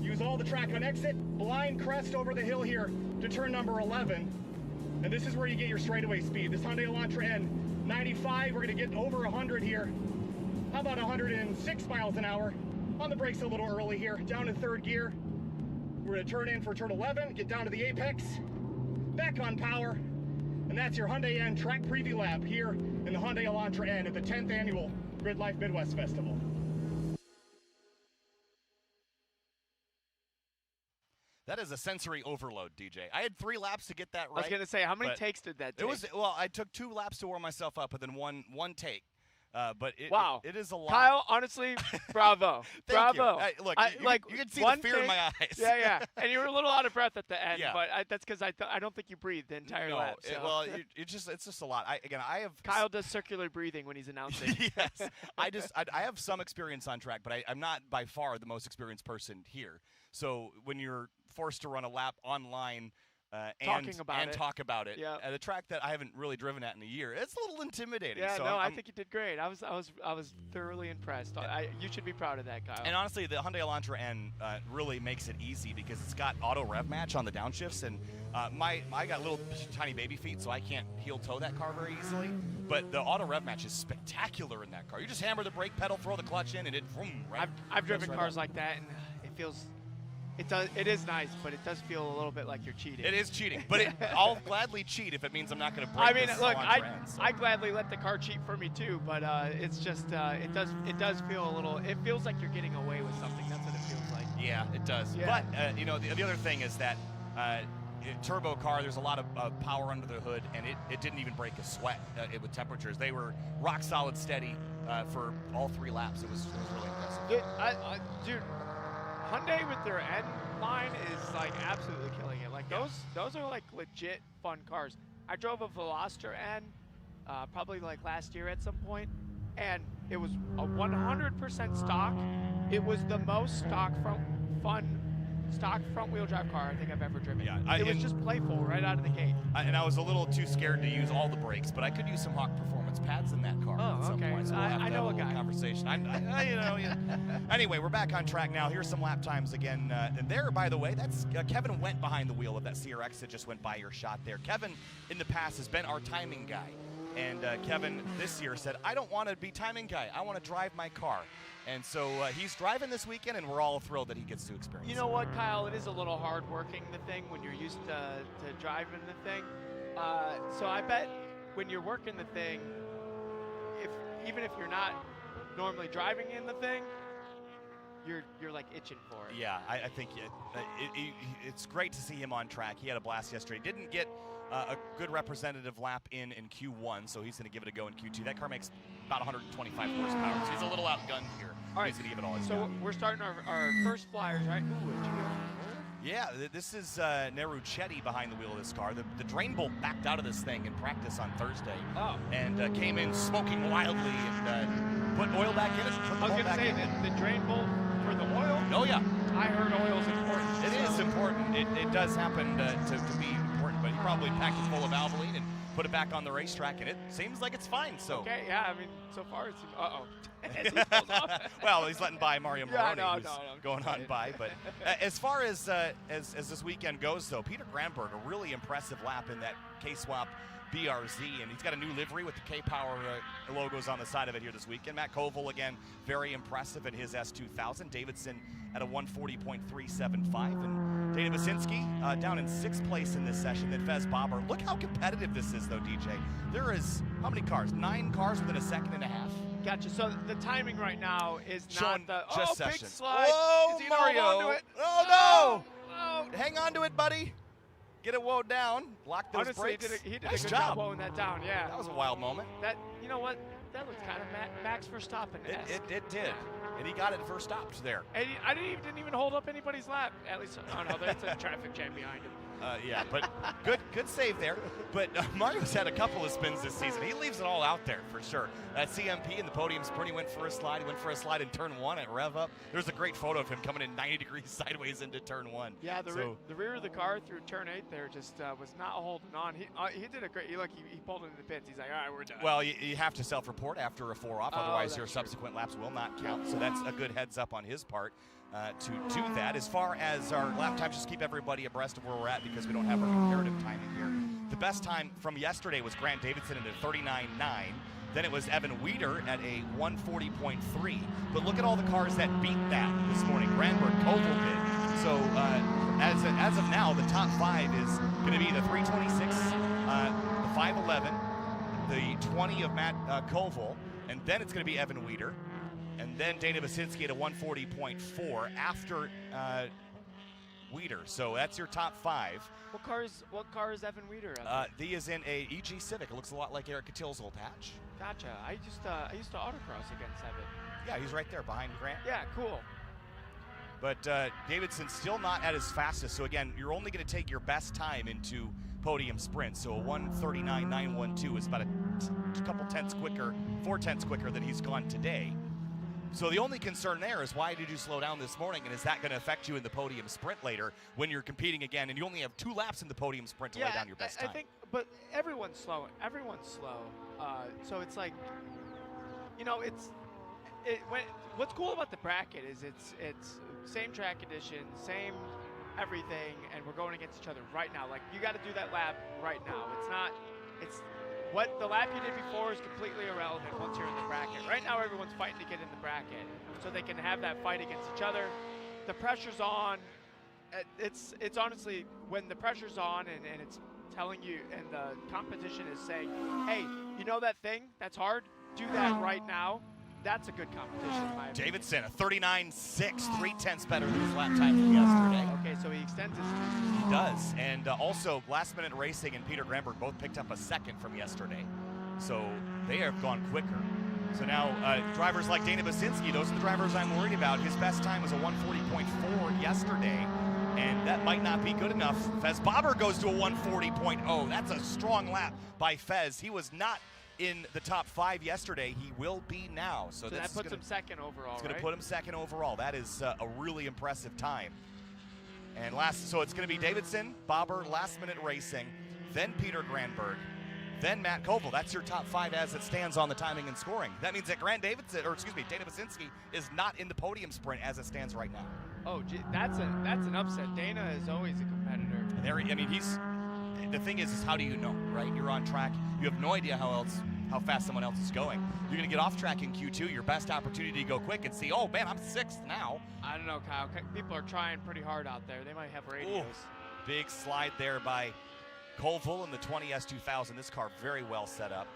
use all the track on exit, blind crest over the hill here to turn number 11. And this is where you get your straightaway speed. This Hyundai Elantra N 95, we're gonna get over 100 here. How about 106 miles an hour? On the brakes a little early here, down in 3rd gear. We're gonna turn in for turn 11, get down to the apex, back on power, and that's your Hyundai N track preview lap here in the Hyundai Elantra N at the 10th annual GridLife Midwest Festival. That is a sensory overload, DJ. I had 3 laps to get that right. I was going to say, how many takes did that take? Well, I took 2 laps to warm myself up, and then one take. But wow. It is a lot. Kyle, honestly, bravo. Bravo. Hey, look, you can see the fear in my eyes. Yeah. And you were a little out of breath at the end, but that's because I don't think you breathed the entire lap. So. It's just a lot. Kyle does circular breathing when he's announcing. Yes. I have some experience on track, but I'm not by far the most experienced person here. So when you're forced to run a lap online and talk about it, at a track that I haven't really driven at in a year, it's a little intimidating. Yeah, so I think you did great. I was thoroughly impressed. You should be proud of that, Kyle. And honestly, the Hyundai Elantra N really makes it easy because it's got auto rev match on the downshifts, and I got little tiny baby feet, so I can't heel toe that car very easily. But the auto rev match is spectacular in that car. You just hammer the brake pedal, throw the clutch in, and it vroom, right. I've driven cars like that, and it feels. It is nice, but it does feel a little bit like you're cheating. It is cheating, but I'll gladly cheat if it means I'm not going to break. I mean, look, I gladly let the car cheat for me too, but it's just it does feel a little. It feels like you're getting away with something. That's what it feels like. Yeah, it does. Yeah. But the other thing is that turbo car, there's a lot of power under the hood, and it didn't even break a sweat with temperatures. They were rock solid steady for all 3 laps. It was really impressive. Dude. Hyundai with their N line is like absolutely killing it. Like those are like legit fun cars. I drove a Veloster N probably like last year at some point, and it was a 100% stock. It was the most stock front wheel drive car I think I've ever driven. Yeah, it was just playful right out of the gate. And I was a little too scared to use all the brakes, but I could use some Hawk Performance pads in that car at some point. So we'll have to have a little conversation. Anyway, we're back on track now. Here's some lap times again. And there, by the way, that's Kevin went behind the wheel of that CRX that just went by your shot there. Kevin, in the past, has been our timing guy. And Kevin this year said, I don't want to be timing guy. I want to drive my car. And so he's driving this weekend, and we're all thrilled that he gets to experience it. You know what, Kyle? It is a little hard working the thing when you're used to driving the thing. So I bet when you're working the thing, even if you're not normally driving in the thing, you're like itching for it. Yeah, I think it's great to see him on track. He had a blast yesterday. Didn't get a good representative lap in Q1, so he's going to give it a go in Q2. That car makes about 125 horsepower, so he's a little outgunned here. All right, he's going to give it all he's so got. we're starting our first flyers, right? Yeah, this is Neruchetti behind the wheel of this car. The drain bolt backed out of this thing in practice on Thursday. Oh. And came in smoking wildly and put oil back in it. I was going to say the drain bolt for the oil. Oh, yeah. I heard oil's important. It is important. It does happen to be important, but he probably packed it full of Valvoline and put it back on the racetrack, and it seems like it's fine. So. Okay, yeah, I mean, so far it seems, as he pulls off. Well, he's letting by Mario Moroni, who's no, going on by. But as far as this weekend goes, though, Peter Granberg, a really impressive lap in that K-Swap BRZ, and he's got a new livery with the K-Power logos on the side of it here this weekend. Matt Koval, again, very impressive in his S2000. Davidson at a 140.375, and Dana Basinski down in 6th place in this session. Then Fez Bobber. Look how competitive this is, though, DJ. There is, how many cars? 9 cars within a second and a half. Gotcha. So the timing right now is Showing not the just big session. slide. Whoa, is he gonna Mario! hold on to it? Oh, no! Oh. Hang on to it, buddy. Get it woe down. Block those Honestly, brakes. he did Nice a good job. job mowing that down. Yeah. That was a wild moment. That, you know what? That looks kind of Max Verstappen-esque. It did. And he got it first stopped there. And I didn't even hold up anybody's lap. At least, oh no, there's a traffic jam behind him. Yeah, but good save there. But Mario's had a couple of spins this season. He leaves it all out there for sure. At CMP in the podium sprint, he went for a slide. He went for a slide in turn 1 at rev up. There's a great photo of him coming in 90 degrees sideways into turn 1. Yeah, the rear of the car through turn 8 there just was not holding on. He did a great. He pulled into the pits. He's like, all right, we're done. Well, you have to self-report after a 4-off, otherwise your subsequent laps will not count. So that's a good heads up on his part. To do that. As far as our lap times, just keep everybody abreast of where we're at because we don't have our comparative timing here. The best time from yesterday was Grant Davidson at a 39.9. Then it was Evan Weeder at a 140.3. But look at all the cars that beat that this morning. Granberg, Koval did. So as of now, the top 5 is going to be the 326, the 511, the 20 of Matt Koval, and then it's going to be Evan Weeder. And then Dana Basinski at a 140.4 after Weeder. So that's your top 5. What car is Evan Weeder? He is in a EG Civic. It looks a lot like Eric Cattill's old patch. Gotcha. I used to autocross against Evan. Yeah, he's right there behind Grant. Yeah, cool. But Davidson's still not at his fastest. So again, you're only going to take your best time into podium sprint. So a 139.912 is about a couple tenths quicker, 4 tenths quicker than he's gone today. So the only concern there is why did you slow down this morning, and is that going to affect you in the podium sprint later when you're competing again and you only have 2 laps in the podium sprint to lay down your best time? I think, but everyone's slow. Everyone's slow. So it's like, you know, what's cool about the bracket is it's same track conditions, same everything, and we're going against each other right now. Like, you got to do that lap right now. It's what the lap you did before is completely irrelevant once you're in the bracket. Right now, everyone's fighting to get in the bracket so they can have that fight against each other. The pressure's on. It's honestly, when the pressure's on and it's telling you, and the competition is saying, hey, you know that thing that's hard? Do that right now. That's a good competition, in my opinion. Davidson, a 39.6, 3 tenths better than his lap time from yesterday. Okay, so he extends his lead. He does. And also, Last Minute Racing and Peter Granberg both picked up a second from yesterday. So they have gone quicker. So now drivers like Dana Basinski, those are the drivers I'm worried about. His best time was a 140.4 yesterday, and that might not be good enough. Fez Bobber goes to a 140.0. That's a strong lap by Fez. He was not in the top 5 yesterday. He will be now. So that puts him second overall, It's going to put him second overall. That is a really impressive time. And so it's going to be Davidson, Bobber, Last Minute Racing, then Peter Granberg, then Matt Koval. That's your top 5 as it stands on the timing and scoring. That means that Dana Basinski is not in the podium sprint as it stands right now. Oh, gee, that's an upset. Dana is always a competitor. The thing is how do you know, right? You're on track. You have no idea how fast someone else is going. You're going to get off track in Q2, your best opportunity to go quick and see, oh man, I'm 6th now. I don't know, Kyle. People are trying pretty hard out there. They might have radios. Ooh, big slide there by Koval in the 20 S2000. This car very well set up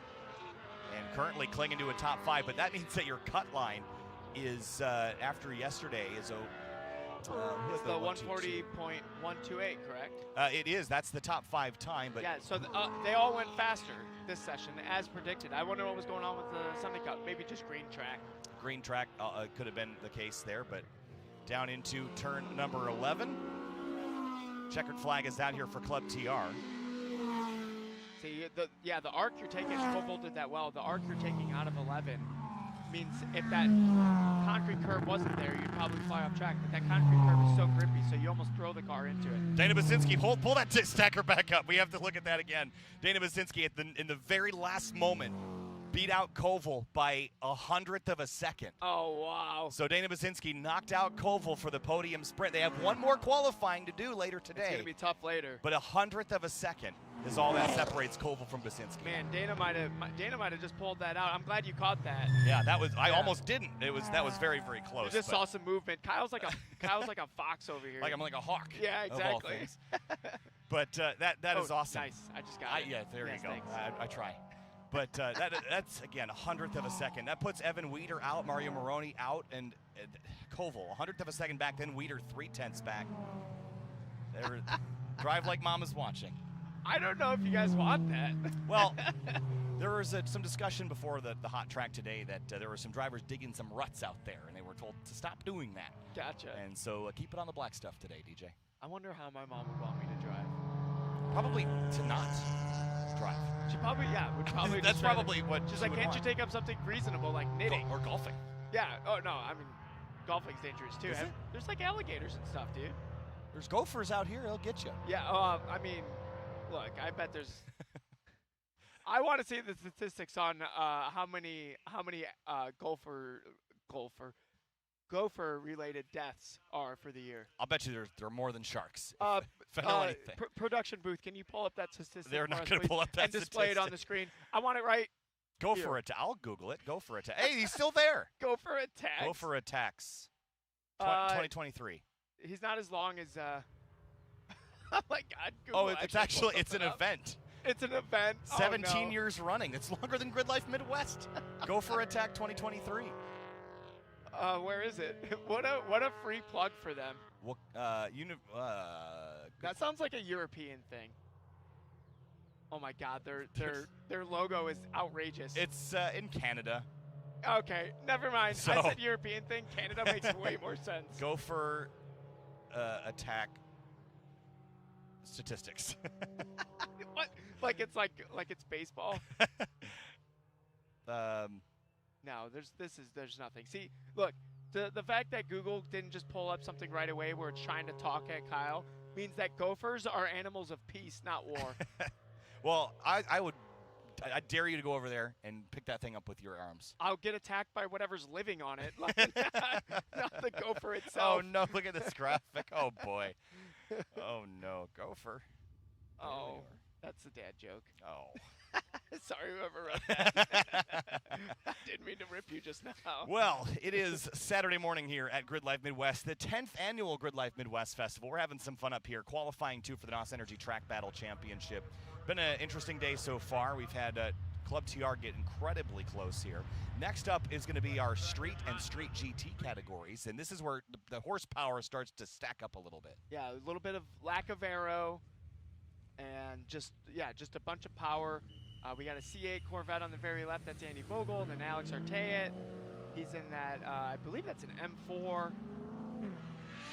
and currently clinging to a top 5, but that means that your cut line is after yesterday is It's the 140.128, correct? It is. That's the top 5 time. But yeah, so they all went faster this session, as predicted. I wonder what was going on with the Sunday Cup. Maybe just green track. Green track could have been the case there, but down into turn number 11. Checkered flag is out here for Club TR. See, the arc you're taking, Koval did that well. The arc you're taking out of 11 means if that concrete curb wasn't there, you'd probably fly off track. But that concrete curb is so grippy, so you almost throw the car into it. Dana Basinski, pull that stacker back up. We have to look at that again. Dana Basinski in the very last moment beat out Koval by 100th of a second. Oh, wow. So Dana Basinski knocked out Koval for the podium sprint. They have one more qualifying to do later today. It's going to be tough later. But 100th of a second is all that separates Koval from Basinski. Man, Dana might have just pulled that out. I'm glad you caught that. Yeah, I almost didn't. That was very, very close. You just saw some movement. Kyle's like a fox over here. Like I'm like a hawk. Yeah, exactly. But that is awesome. Nice. I just got it. Yeah, there you go. Thanks. I try. But that's, again, 100th of a second. That puts Evan Weeder out, Mario Moroni out, and Koval 100th of a second back, then Weeder 3/10 back. Drive like mama's watching. I don't know if you guys want that. Well, there was some discussion before the hot track today that there were some drivers digging some ruts out there, and they were told to stop doing that. Gotcha. And so keep it on the black stuff today, DJ. I wonder how my mom would want me to drive. Probably to not drive. She probably, would probably. That's probably what she's like, can't you take up something reasonable like knitting or golfing? Yeah. Oh no, I mean, golfing's dangerous too. Is it? There's like alligators and stuff, dude. There's gophers out here. They'll get you. Yeah. I mean, look, I bet there's. I want to see the statistics on how many gopher-related deaths are for the year. I'll bet you there are more than sharks. Production booth, can you pull up that statistic? They're not going to pull up that and display it on the screen. I want it right. Go for it. I'll Google it. Go for it. Hey, he's still there. Go for attacks. Go for attacks. 2023. He's not as long as. Oh my God! Google it's an event. It's an event. 17 years running. It's longer than GridLife Midwest. Go for Attack 2023. Where is it? What a free plug for them. Well, that sounds like a European thing. Oh my God, their logo is outrageous. It's in Canada. Okay, never mind. I said European thing. Canada makes way more sense. Go for Attack statistics. What? Like it's baseball? No, there's nothing. See, look, the fact that Google didn't just pull up something right away where it's trying to talk at Kyle means that gophers are animals of peace, not war. Well, I dare you to go over there and pick that thing up with your arms. I'll get attacked by whatever's living on it, not the gopher itself. Oh no! Look at this graphic. Oh boy. Oh no, gopher. Oh, that's a dad joke. Oh. Sorry, whoever wrote that. I didn't mean to rip you just now. Well, it is Saturday morning here at GridLife Midwest, the 10th annual GridLife Midwest Festival. We're having some fun up here, qualifying too for the NOS Energy Track Battle Championship. Been an interesting day so far. We've had Club TR get incredibly close here. Next up is going to be our Street and Street GT categories, and this is where the horsepower starts to stack up a little bit. Yeah, a little bit of lack of aero, and just a bunch of power. We got a C8 Corvette on the very left. That's Andy Vogel. And then Alex Arteat. He's in that, I believe that's an M4.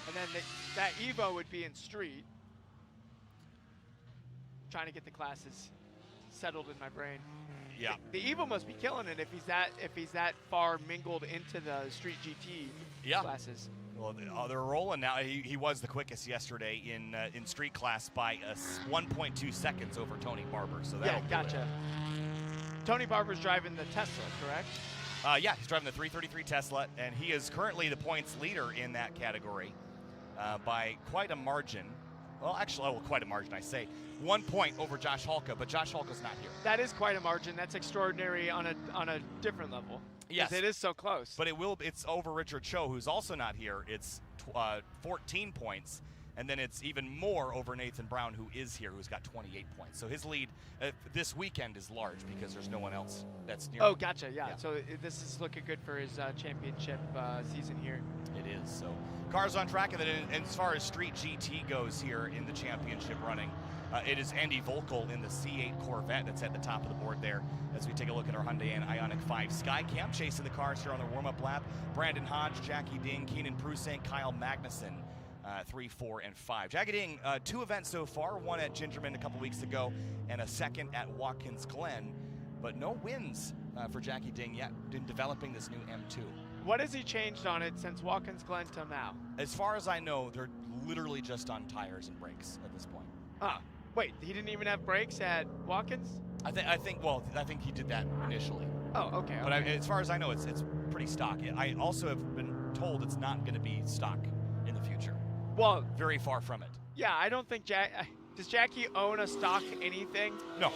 And then that Evo would be in Street. Trying to get the classes settled in my brain. Yeah. The Evo must be killing it if he's that far mingled into the Street GT classes. Well, they're rolling now. He was the quickest yesterday in street class by 1.2 seconds over Tony Barber. So gotcha. Tony Barber's driving the Tesla, correct? Yeah, he's driving the 333 Tesla, and he is currently the points leader in that category by quite a margin. Well, actually, quite a margin, I say. 1 point over Josh Halka, but Josh Halka's not here. That is quite a margin. That's extraordinary on a different level. Yes, it is so close. But it's over Richard Cho, who's also not here. It's 14 points. And then it's even more over Nathan Brown, who is here, who's got 28 points. So his lead this weekend is large because there's no one else that's near him. Oh, gotcha. Yeah. So this is looking good for his championship season here. It is. So cars on track. And then as far as Street GT goes here in the championship running, it is Andy Volkel in the C8 Corvette that's at the top of the board there as we take a look at our Hyundai and Ioniq 5 Skycam. Chasing the cars here on their warm-up lap. Brandon Hodge, Jackie Ding, Keenan Prusink, Kyle Magnuson. 3, 4, and 5. Jackie Ding, 2 events so far, one at GingerMan a couple weeks ago and a second at Watkins Glen, but no wins for Jackie Ding yet in developing this new M2. What has he changed on it since Watkins Glen till now? As far as I know, they're literally just on tires and brakes at this point. Wait, he didn't even have brakes at Watkins? I think he did that initially. Oh, okay. But as far as I know, it's pretty stock. I also have been told it's not going to be stock in the future. Well, very far from it. Yeah, I don't think does Jackie own a stock anything? No.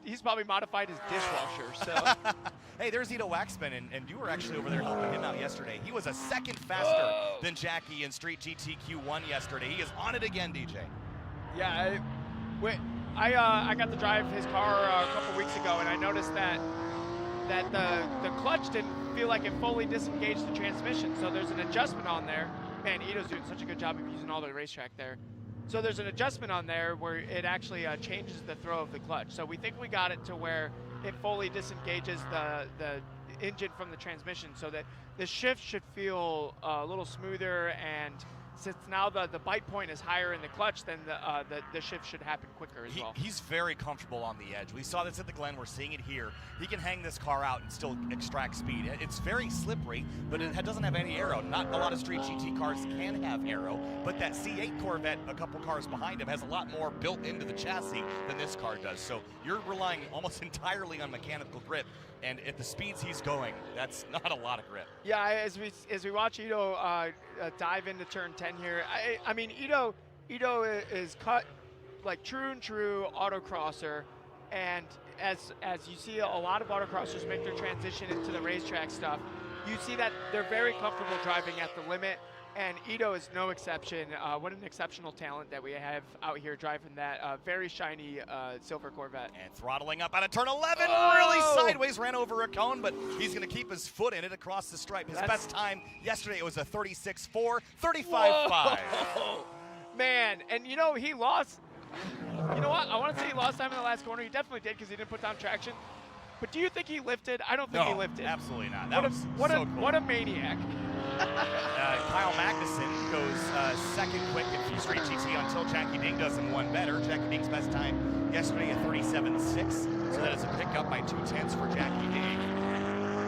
He's probably modified his dishwasher, so. Hey, there's Ito Waxman, and you were actually over there helping him out yesterday. He was a second faster than Jackie in Street GT Q1 yesterday. He is on it again, DJ. Yeah, I got to drive his car a couple weeks ago, and I noticed that the clutch didn't feel like it fully disengaged the transmission, so there's an adjustment on there. Man, Ito's doing such a good job of using all the racetrack there. So there's an adjustment on there where it actually changes the throw of the clutch. So we think we got it to where it fully disengages the engine from the transmission, so that the shift should feel a little smoother, and since now the bite point is higher in the clutch, then the shift should happen quicker as well. He's very comfortable on the edge. We saw this at the Glen. We're seeing it here. He can hang this car out and still extract speed. It's very slippery, but it doesn't have any aero. Not a lot of Street GT cars can have aero, but that C8 Corvette, a couple cars behind him, has a lot more built into the chassis than this car does. So you're relying almost entirely on mechanical grip, and at the speeds he's going, that's not a lot of grip. Yeah, as we watch Ito dive into turn 10 here, I mean Ito is cut like true and true autocrosser, and as you see a lot of autocrossers make their transition into the racetrack stuff, you see that they're very comfortable driving at the limit, and Ito is no exception. What an exceptional talent that we have out here driving that very shiny silver Corvette. And throttling up out of turn 11, really sideways, ran over a cone, but he's going to keep his foot in it across the stripe. His best time yesterday, it was a 36.4, 35.5. Man, and you know, he lost. You know what? I want to say he lost time in the last corner. He definitely did because he didn't put down traction. But do you think he lifted? I don't think he lifted. Absolutely not. What a maniac. Kyle Magnuson goes second quick in Street GT until Jackie Ding does him one better. Jackie Ding's best time yesterday at 37.6, so that is a pickup by 0.2 for Jackie Ding.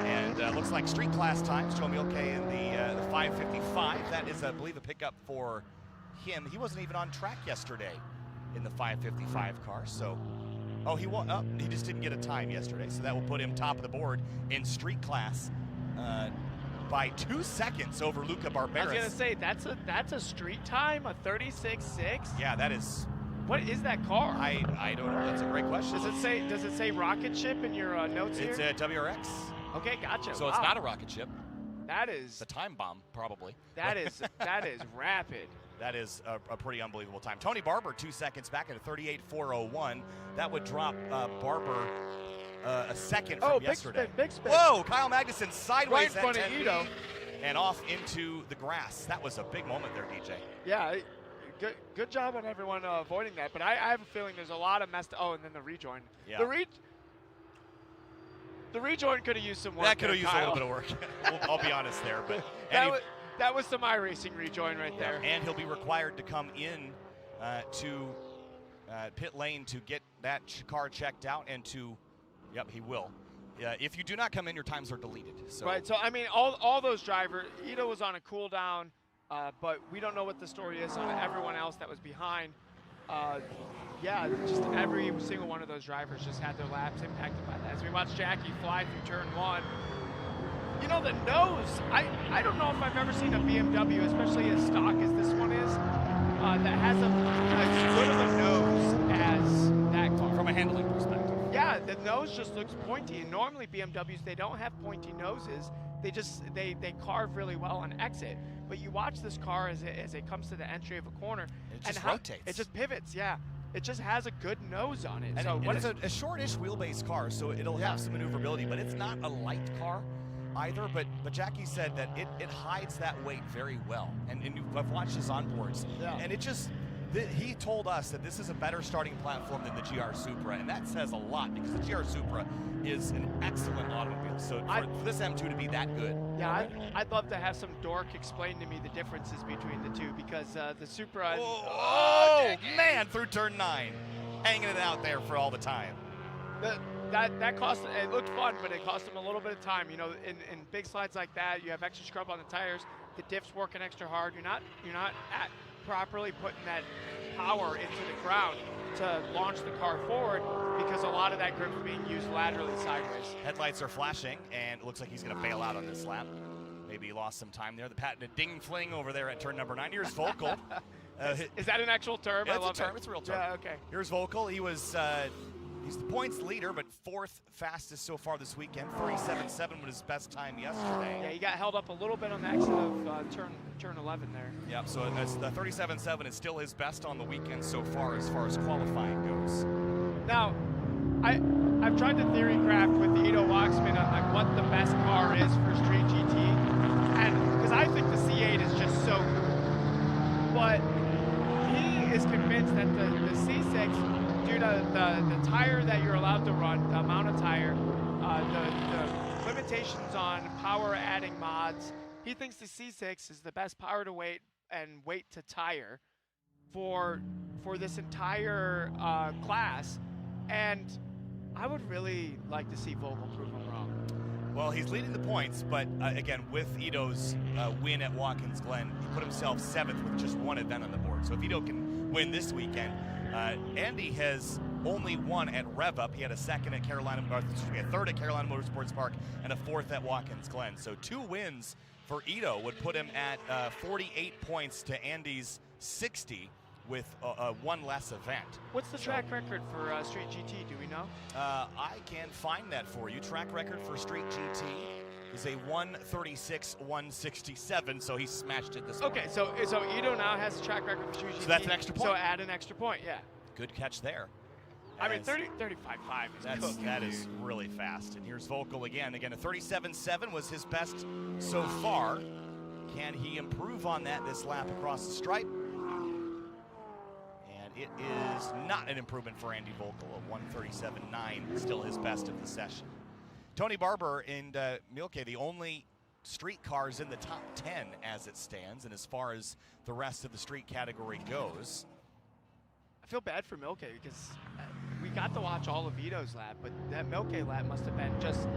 And looks like street class times, Joe Mielke in the 5:55. That is, I believe, a pickup for him. He wasn't even on track yesterday in the 5:55 car, so. Oh, he just didn't get a time yesterday, so that will put him top of the board in street class by 2 seconds over Luca Barberis. I was gonna say that's a street time, a 36.6. Yeah, that is. What is that car? I don't know. That's a great question. Does it say rocket ship in your notes here? It's a WRX. Okay, gotcha. So it's not a rocket ship. That is. It's a time bomb, probably. That is rapid. That is a pretty unbelievable time. Tony Barber, 2 seconds back at a 38.401. That would drop Barber a second from yesterday. Big spin. Whoa, Kyle Magnuson sideways right in front at 10 of Ito. and off into the grass. That was a big moment there, DJ. Yeah, good job on everyone avoiding that. But I have a feeling there's a lot of messed. Oh, and then the rejoin. Yeah. The rejoin could have used some work. That could have used a little bit of work. I'll be honest there, but that was some iRacing rejoin right there. And he'll be required to come in to pit lane to get that car checked out and to, yep, he will. If you do not come in, your times are deleted. So. Right, so I mean, all those drivers, Ito was on a cool down, but we don't know what the story is on everyone else that was behind. Yeah, just every single one of those drivers just had their laps impacted by that. As we watch Jackie fly through turn 1, you know, the nose, I don't know if I've ever seen a BMW, especially as stock as this one is, that has as good of a nose as that car. From a handling perspective. Yeah, the nose just looks pointy. And normally BMWs, they don't have pointy noses. They carve really well on exit. but you watch this car as it comes to the entry of a corner, It just rotates. It just pivots. Yeah, it just has a good nose on it. And So it's a shortish wheelbase car, so it'll have some maneuverability, but it's not a light car either. But Jackie said that it hides that weight very well, and I've watched his onboards, and it just. He told us that this is a better starting platform than the GR Supra, and that says a lot because the GR Supra is an excellent automobile. So for this M2 to be that good. Yeah, I'd love to have some dork explain to me the differences between the two, because the Supra. Oh man, through turn 9, hanging it out there for all the time. That cost. It looked fun, but it cost him a little bit of time. You know, in big slides like that, you have extra scrub on the tires. The diff's working extra hard. You're not properly putting that power into the ground to launch the car forward, because a lot of that grip is being used laterally sideways. Headlights are flashing, and it looks like he's going to bail out on this lap. Maybe he lost some time there. The patented ding fling over there at turn number 9. Here's Volkel. Is that an actual term? Yeah, I love it's a term. it. It's a real term. Yeah, okay. Here's Volkel. He was he's the points leader, but 4th fastest so far this weekend. 37.7 was his best time yesterday. Yeah, he got held up a little bit on the exit of turn 11 there. Yep, so the 37.7 is still his best on the weekend so far as qualifying goes. Now, I've tried to theory craft with Ido Waxman on like what the best car is for Street GT, and because I think the C8 is just so cool, but he is convinced that the C6, due to the tire that you're allowed to run, the amount of tire, the limitations on power adding mods, he thinks the C6 is the best power to weight and weight to tire for this entire class, and I would really like to see Vogel prove him wrong. Well, he's leading the points, but again, with Ido's win at Watkins Glen, he put himself 7th with just one event on the board. So if Ido can win this weekend, Andy has only won at Rev Up. He had a third at Carolina Motorsports Park and a 4th at Watkins Glen. So 2 wins for Ido would put him at 48 points to Andy's 60 with one less event. What's the track record for Street GT? Do we know? I can find that for you. Track record for Street GT is a 136.167, so he smashed it this morning. Okay, so Ido now has a track record for Street GT. So that's an extra point. So add an extra point, yeah. Good catch there. I mean, 35.5 is cooking. That is really fast. And here's Volkel again. Again, a 37.7 was his best so far. Can he improve on that this lap across the stripe? And it is not an improvement for Andy Volkel. A 137.9, still his best of the session. Tony Barber and Milke, the only street cars in the top 10 as it stands, and as far as the rest of the street category goes. I feel bad for Milke because we got to watch all of Ido's lap, but that Milke lap must have been just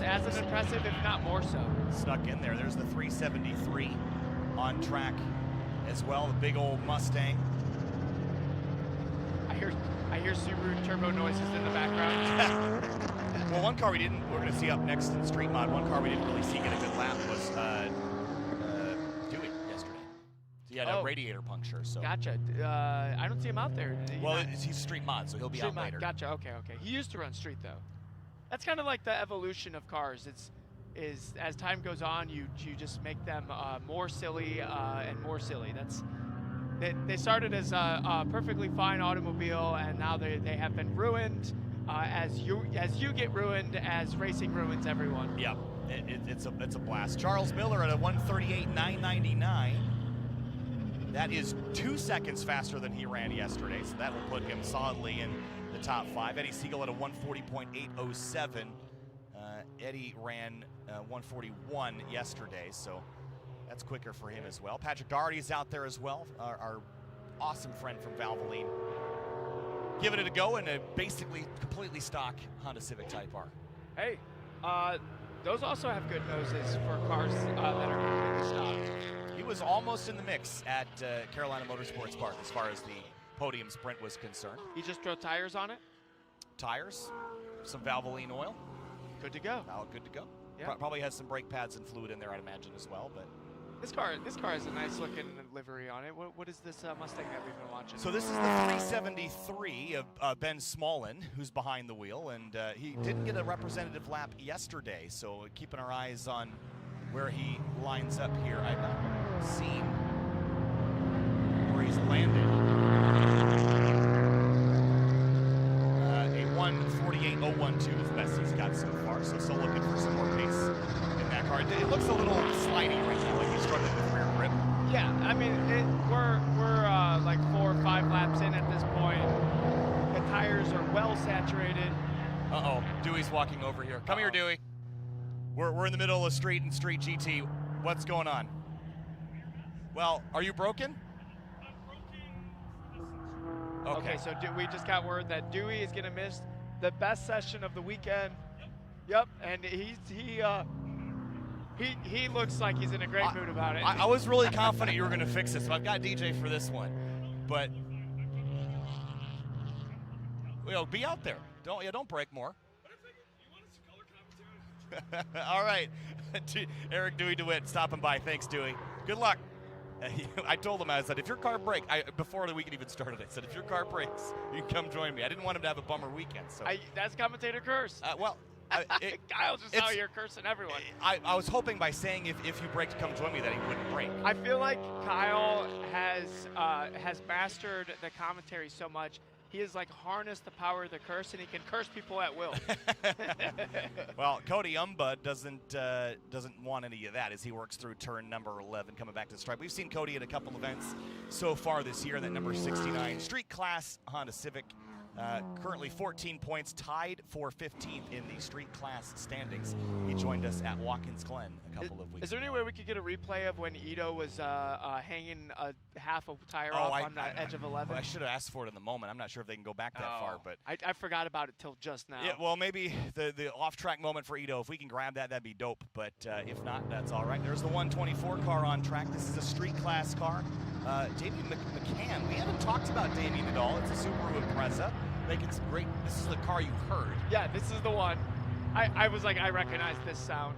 as impressive, if not more so. Snuck in there. There's the 373 on track as well, the big old Mustang. I hear Subaru turbo noises in the background. Well, one car we're going to see up next in Street Mod, one car we didn't really see get a good lap was Dewey yesterday. So he had a radiator puncture. So. Gotcha. I don't see him out there. Well, he's Street Mod, so he'll be out later. Gotcha. Okay. He used to run Street though. That's kind of like the evolution of cars. Is as time goes on, you just make them more silly and more silly. They started as a perfectly fine automobile, and now they have been ruined. As you get ruined, as racing ruins everyone. Yeah, it's a blast. Charles Miller at a 138.999. That is 2 seconds faster than he ran yesterday, so that will put him solidly in the top 5. Eddie Siegel at a 140.807. Eddie ran 141 yesterday, so that's quicker for him as well. Patrick Doherty is out there as well, our awesome friend from Valvoline. Giving it a go in a basically completely stock Honda Civic Type R. Hey, those also have good noses for cars that are completely stock. He was almost in the mix at Carolina Motorsports Park as far as the podium sprint was concerned. He just threw tires on it? Tires, some Valvoline oil. Good to go. Oh, good to go. Yeah. Probably has some brake pads and fluid in there, I'd imagine, as well. But This car has a nice looking livery on it. What is this Mustang that we've been watching? So this is the 373 of Ben Smolin, who's behind the wheel, and he didn't get a representative lap yesterday. So keeping our eyes on where he lines up here. I've not seen where he's landed. A 1:48.012 is the best he's got so far, so still looking for some more pace in that car. It looks a little slidey right now, like he's struggling with rear grip. Yeah, I mean, we're like 4 or 5 laps in at this point. The tires are well saturated. Uh-oh, Dewey's walking over here. Come here, Dewey. We're in the middle of street and street GT. What's going on? Well, are you broken? Okay, so we just got word that Dewey is going to miss the best session of the weekend. Yep, and he looks like he's in a great mood about it. I was really confident you were going to fix this, so I've got DJ for this one. But be out there. Don't break more. But I figured you wanted some color commentary. All right, Eric Dewey DeWitt stopping by. Thanks, Dewey. Good luck. I told him, I said, if your car breaks, before the weekend even started, I said, if your car breaks, you can come join me. I didn't want him to have a bummer weekend. So that's commentator curse. Kyle's just out here cursing everyone. I was hoping by saying if you break to come join me that he wouldn't break. I feel like Kyle has mastered the commentary so much. He has like harnessed the power of the curse, and he can curse people at will. Well, Cody Umba doesn't want any of that as he works through turn number 11, coming back to the stripe. We've seen Cody at a couple events so far this year. That number 69 street class Honda Civic, currently 14 points, tied for 15th in the street class standings. He joined us at Watkins Glen a couple of weeks. Is there any way we could get a replay of when Ito was hanging a half a tire off on the edge of 11? I should have asked for it in the moment. I'm not sure if they can go back that far, but I forgot about it till just now. Yeah, well, maybe the off-track moment for Ito, if we can grab that, that'd be dope. But if not, that's all right. There's the 124 car on track. This is a street class car. Damien McCann. We haven't talked about Damien at all. It's a Subaru Impreza. Making some great. This is the car you heard. Yeah, this is the one. I was like, I recognize this sound.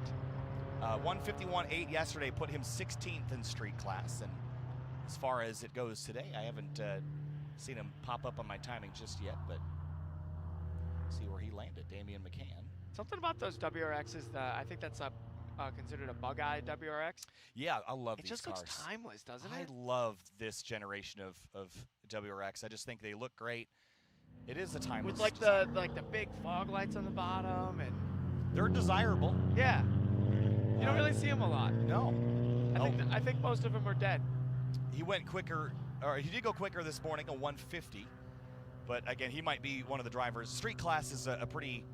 151.8 yesterday put him 16th in street class, and as far as it goes today, I haven't seen him pop up on my timing just yet, but see where he landed. Damien McCann. Something about those WRXs. I think that's considered a bug-eye WRX. Yeah, I love these just cars. Looks timeless, doesn't it? I love this generation of WRX. I just think they look great. It is a timeless. With like the big fog lights on the bottom, and they're desirable. Yeah, you don't really see them a lot. No, I think most of them are dead. He went quicker, or he did go quicker this morning, a 150. But again, he might be one of the drivers. Street class is a pretty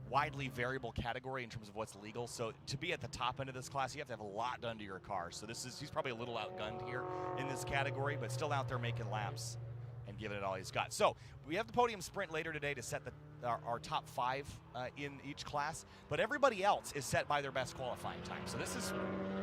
widely variable category in terms of what's legal. So to be at the top end of this class, you have to have a lot done to your car. So he's probably a little outgunned here in this category, but still out there making laps and giving it all he's got. So we have the podium sprint later today to set our top 5 in each class, but everybody else is set by their best qualifying time. So this is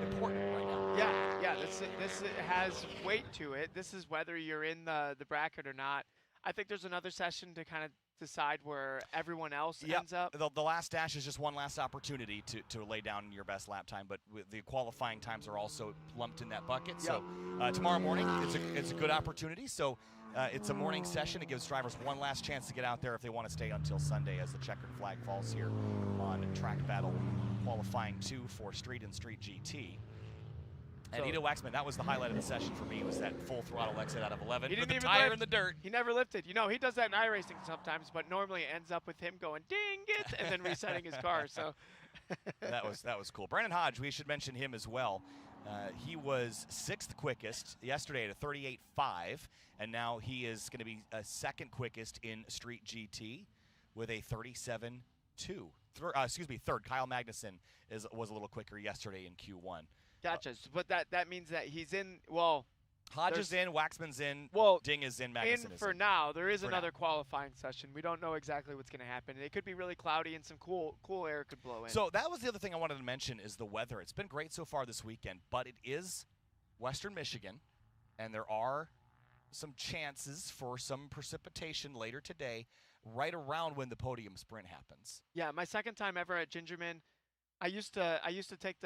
important right now. Yeah, this has weight to it. This is whether you're in the bracket or not. I think there's another session to kind of decide where everyone else ends up. The last dash is just one last opportunity to lay down your best lap time, but the qualifying times are also lumped in that bucket. Yep. So tomorrow morning, it's a good opportunity. So it's a morning session. It gives drivers one last chance to get out there if they want to stay until Sunday as the checkered flag falls here on TrackBattle qualifying 2 for Street and Street GT. And Ito Waxman, that was the highlight of the session for me, was that full throttle exit out of 11 with the tire in the dirt. He never lifted. You know, he does that in iRacing sometimes, but normally it ends up with him going, ding it, and then resetting his car. So that was cool. Brandon Hodge, we should mention him as well. He was 6th quickest yesterday at a 38.5, and now he is going to be 2nd quickest in Street GT with a 37.2. Third. Kyle Magnuson was a little quicker yesterday in Q1. Gotcha. But that means that he's in. Well, Hodge is in, Waxman's in, Ding is in, Magnuson is in. For now, there is another qualifying session. We don't know exactly what's going to happen. It could be really cloudy and some cool air could blow in. So that was the other thing I wanted to mention is the weather. It's been great so far this weekend, but it is Western Michigan, and there are some chances for some precipitation later today, right around when the podium sprint happens. Yeah, my second time ever at GingerMan. I used to take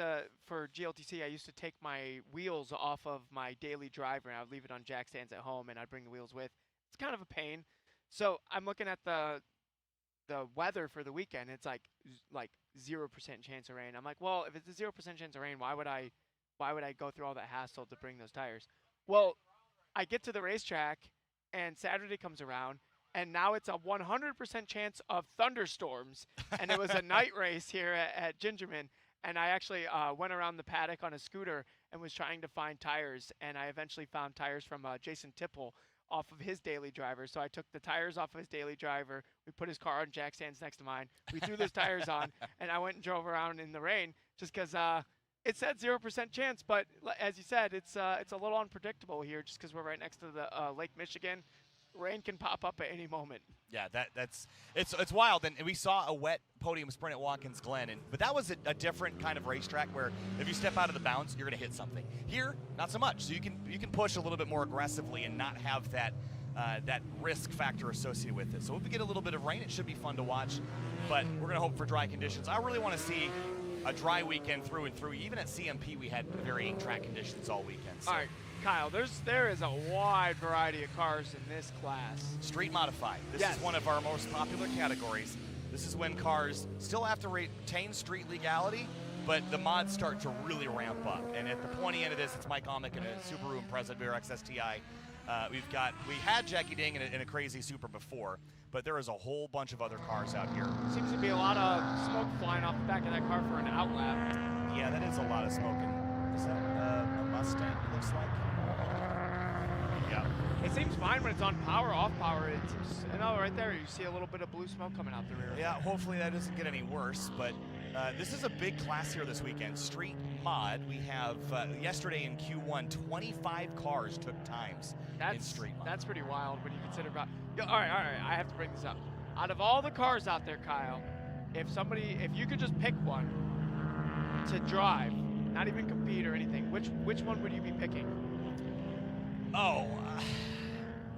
for GLTC, I used to take my wheels off of my daily driver, and I would leave it on jack stands at home, and I'd bring the wheels with. It's kind of a pain. So I'm looking at the the weather for the weekend, it's like 0% chance of rain. I'm like, well, if it's a 0% chance of rain, why would I go through all that hassle to bring those tires? Well, I get to the racetrack, and Saturday comes around, and now it's a 100% chance of thunderstorms, and it was a night race here at GingerMan, and I actually went around the paddock on a scooter and was trying to find tires, and I eventually found tires from Jason Tipple off of his daily driver. So I took the tires off of his daily driver. We put his car on jack stands next to mine. We threw those tires on, and I went and drove around in the rain just because it said 0% chance. But as you said, it's a little unpredictable here just because we're right next to the Lake Michigan. Rain can pop up at any moment. Yeah, it's wild. And we saw a wet podium sprint at Watkins Glen, but that was a different kind of racetrack where if you step out of the bounds, you're going to hit something. Here, not so much. So you can push a little bit more aggressively and not have that risk factor associated with it. So if we get a little bit of rain, it should be fun to watch. But we're going to hope for dry conditions. I really want to see a dry weekend through and through. Even at CMP, we had varying track conditions all weekend. So. All right. Kyle, there is a wide variety of cars in this class. Street modified. This is one of our most popular categories. This is when cars still have to retain street legality, but the mods start to really ramp up. And at the pointy end of this, it's Mike Omick in a Subaru Impreza VRX STI. We had Jackie Ding in a crazy Super before, but there is a whole bunch of other cars out here. Seems to be a lot of smoke flying off the back of that car for an outlap. Yeah, that is a lot of smoke. Is that a Mustang, it looks like? Yeah. It seems fine when it's on power. Off power, it seems, right there, you see a little bit of blue smoke coming out the rear. Yeah, hopefully that doesn't get any worse, but this is a big class here this weekend. Street mod, we have, yesterday in Q1, 25 cars took times in street mod. That's pretty wild when you consider about, all right, I have to bring this up. Out of all the cars out there, Kyle, if you could just pick one to drive, not even compete or anything, which one would you be picking?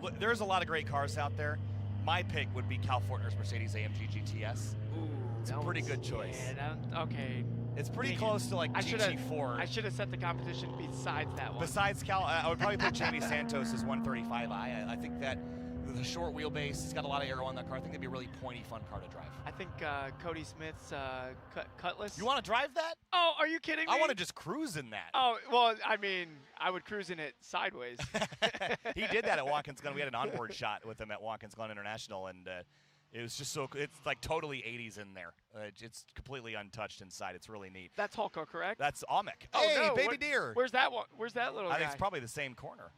Look, there's a lot of great cars out there. My pick would be Cal Fortner's Mercedes AMG GTS. Ooh, it's a pretty good choice. Yeah, okay. It's pretty close to like GT4. I should have set the competition besides that one. Besides Cal, I would probably put Jamie Santos' 135i. I think that the short wheelbase, he's got a lot of aero on that car. I think it'd be a really pointy, fun car to drive. I think Cody Smith's Cutlass. You want to drive that? Oh, are you kidding me? I want to just cruise in that. Oh, well, I mean, I would cruise in it sideways. He did that at Watkins Glen. We had an onboard shot with him at Watkins Glen International, and it was just it's like totally 80s in there. It's completely untouched inside. It's really neat. That's Hulko, correct? That's Omick. Oh, hey, no. baby deer. Where's that one? Where's that little guy? I think it's probably the same corner.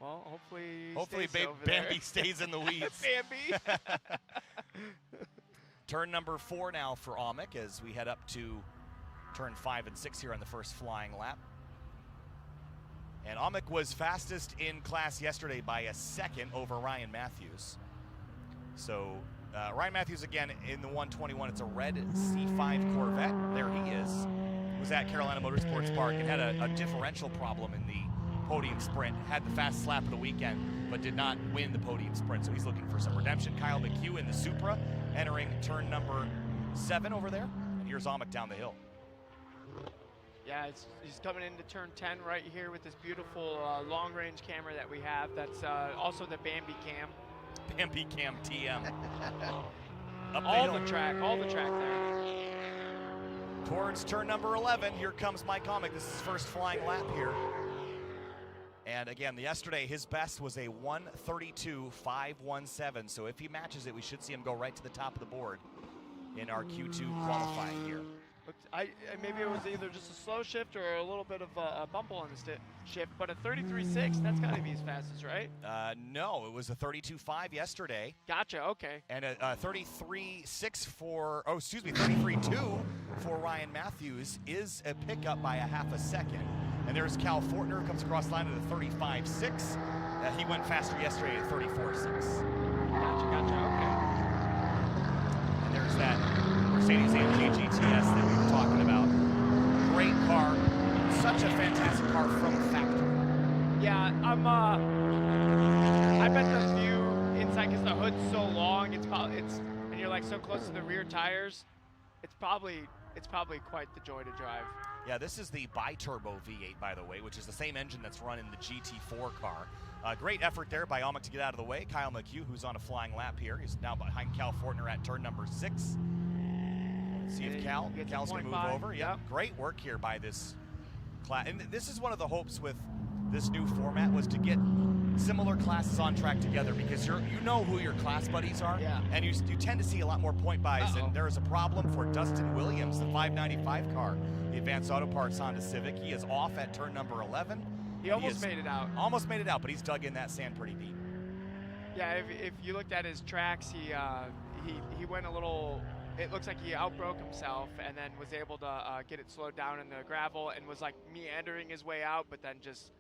Well, hopefully Bambi stays in the weeds. Bambi. Turn number 4 now for Omick as we head up to turn 5 and 6 here on the first flying lap. And Omick was fastest in class yesterday by a second over Ryan Matthews. So Ryan Matthews again in the 121. It's a red C5 Corvette. There he is. Was at Carolina Motorsports Park and had a differential problem in the podium sprint. Had the fastest lap of the weekend, but did not win the podium sprint. So he's looking for some redemption. Kyle McHugh in the Supra entering turn number 7 over there. And here's Omick down the hill. Yeah, he's coming into turn 10 right here with this beautiful long-range camera that we have. That's also the Bambi cam. Bambi cam TM. all the track there. Towards turn number 11, here comes Mike Omick. This is his first flying lap here. And again, yesterday his best was a 1:32.517. So if he matches it, we should see him go right to the top of the board in our Q2 qualifying here. Maybe it was either just a slow shift or a little bit of a bumble on the shift, but a 33.6, that's got to be his fastest, right? No, it was a 32.5 yesterday. Gotcha, okay. And a 33.2 for Ryan Matthews is a pickup by a half a second. And there's Cal Fortner, who comes across the line at a 35.6. He went faster yesterday at 34.6. Gotcha, okay. And there's that Mercedes AMG GTS that we were talking about. Great car. Such a fantastic car from factory. Yeah, I bet the view inside, because the hood's so long, and you're like so close to the rear tires, it's probably quite the joy to drive. Yeah, this is the bi-turbo V8, by the way, which is the same engine that's run in the GT4 car. Great effort there by Almec to get out of the way. Kyle McHugh, who's on a flying lap here. He's now behind Cal Fortner at turn number 6. Let's see if Cal's going to move over. Yeah, great work here by this class. And this is one of the hopes with this new format, was to get similar classes on track together, because you know who your class buddies are, and you tend to see a lot more point buys. And there is a problem for Dustin Williams, the 595 car, the Advanced Auto Parts Honda Civic. He is off at turn number 11. He almost made it out. Almost made it out, but he's dug in that sand pretty deep. Yeah, if you looked at his tracks, he went a little. It looks like he outbroke himself and then was able to get it slowed down in the gravel and was like meandering his way out, but then just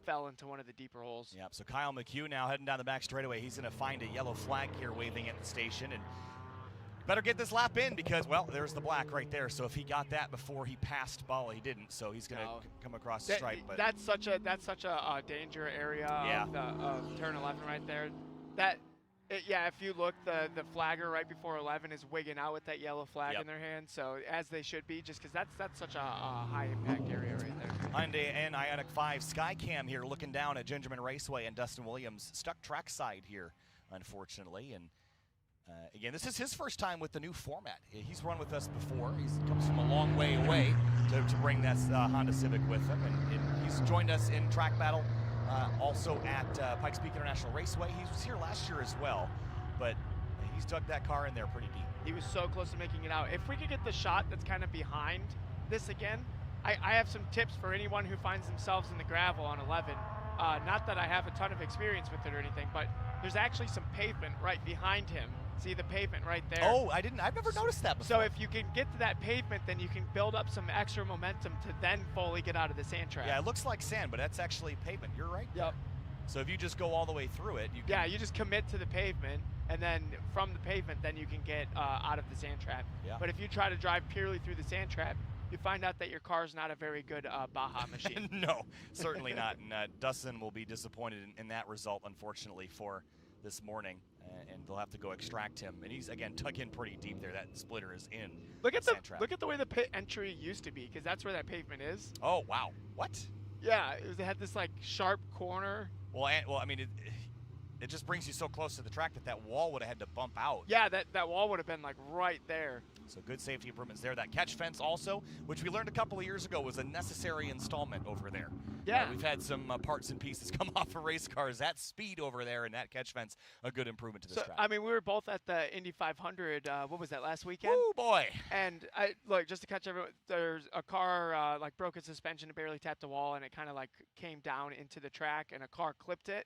fell into one of the deeper holes. Yep, so Kyle McHugh now heading down the back straightaway. He's going to find a yellow flag here waving at the station, and better get this lap in because, well, there's the black right there. So if he got that before he passed Ball, he didn't. So he's going to come across the stripe. But that's such a danger area of turn 11 right there. If you look, the flagger right before 11 is wigging out with that yellow flag in their hand. So as they should be, just because that's such a high impact area right there. Hyundai and Ioniq 5 Skycam here looking down at GingerMan Raceway, and Dustin Williams stuck trackside here, unfortunately. And again, this is his first time with the new format. He's run with us before. He comes from a long way away to bring that Honda Civic with him, and he's joined us in track battle. Also at Pikes Peak International Raceway. He was here last year as well, but he's dug that car in there pretty deep. He was so close to making it out. If we could get the shot that's kind of behind this again, I have some tips for anyone who finds themselves in the gravel on 11. Not that I have a ton of experience with it or anything, but there's actually some pavement right behind him. See the pavement right there? Oh, I've never noticed that before. So if you can get to that pavement, then you can build up some extra momentum to then fully get out of the sand trap. Yeah, it looks like sand, but that's actually pavement. You're right. Yep. So if you just go all the way through it, you can... you just commit to the pavement, and then from the pavement, then you can get out of the sand trap. Yeah. But if you try to drive purely through the sand trap, you find out that your car's not a very good Baja machine. No, certainly not. And Dustin will be disappointed in that result, unfortunately, for this morning. And they'll have to go extract him. And he's, again, tucked in pretty deep there. That splitter is in. Look at the way the pit entry used to be, because that's where that pavement is. Oh, wow. What? Yeah, it had this, like, sharp corner. Well, I mean, it just brings you so close to the track that wall would have had to bump out. Yeah, that wall would have been, like, right there. So good safety improvements there. That catch fence also, which we learned a couple of years ago, was a necessary installment over there. Yeah. We've had some parts and pieces come off of race cars. That speed over there and that catch fence, a good improvement to this track. I mean, we were both at the Indy 500, what was that, last weekend? Oh, boy. And, look, just to catch everyone, there's a car, broke its suspension and barely tapped the wall, and it kind of, like, came down into the track, and a car clipped it.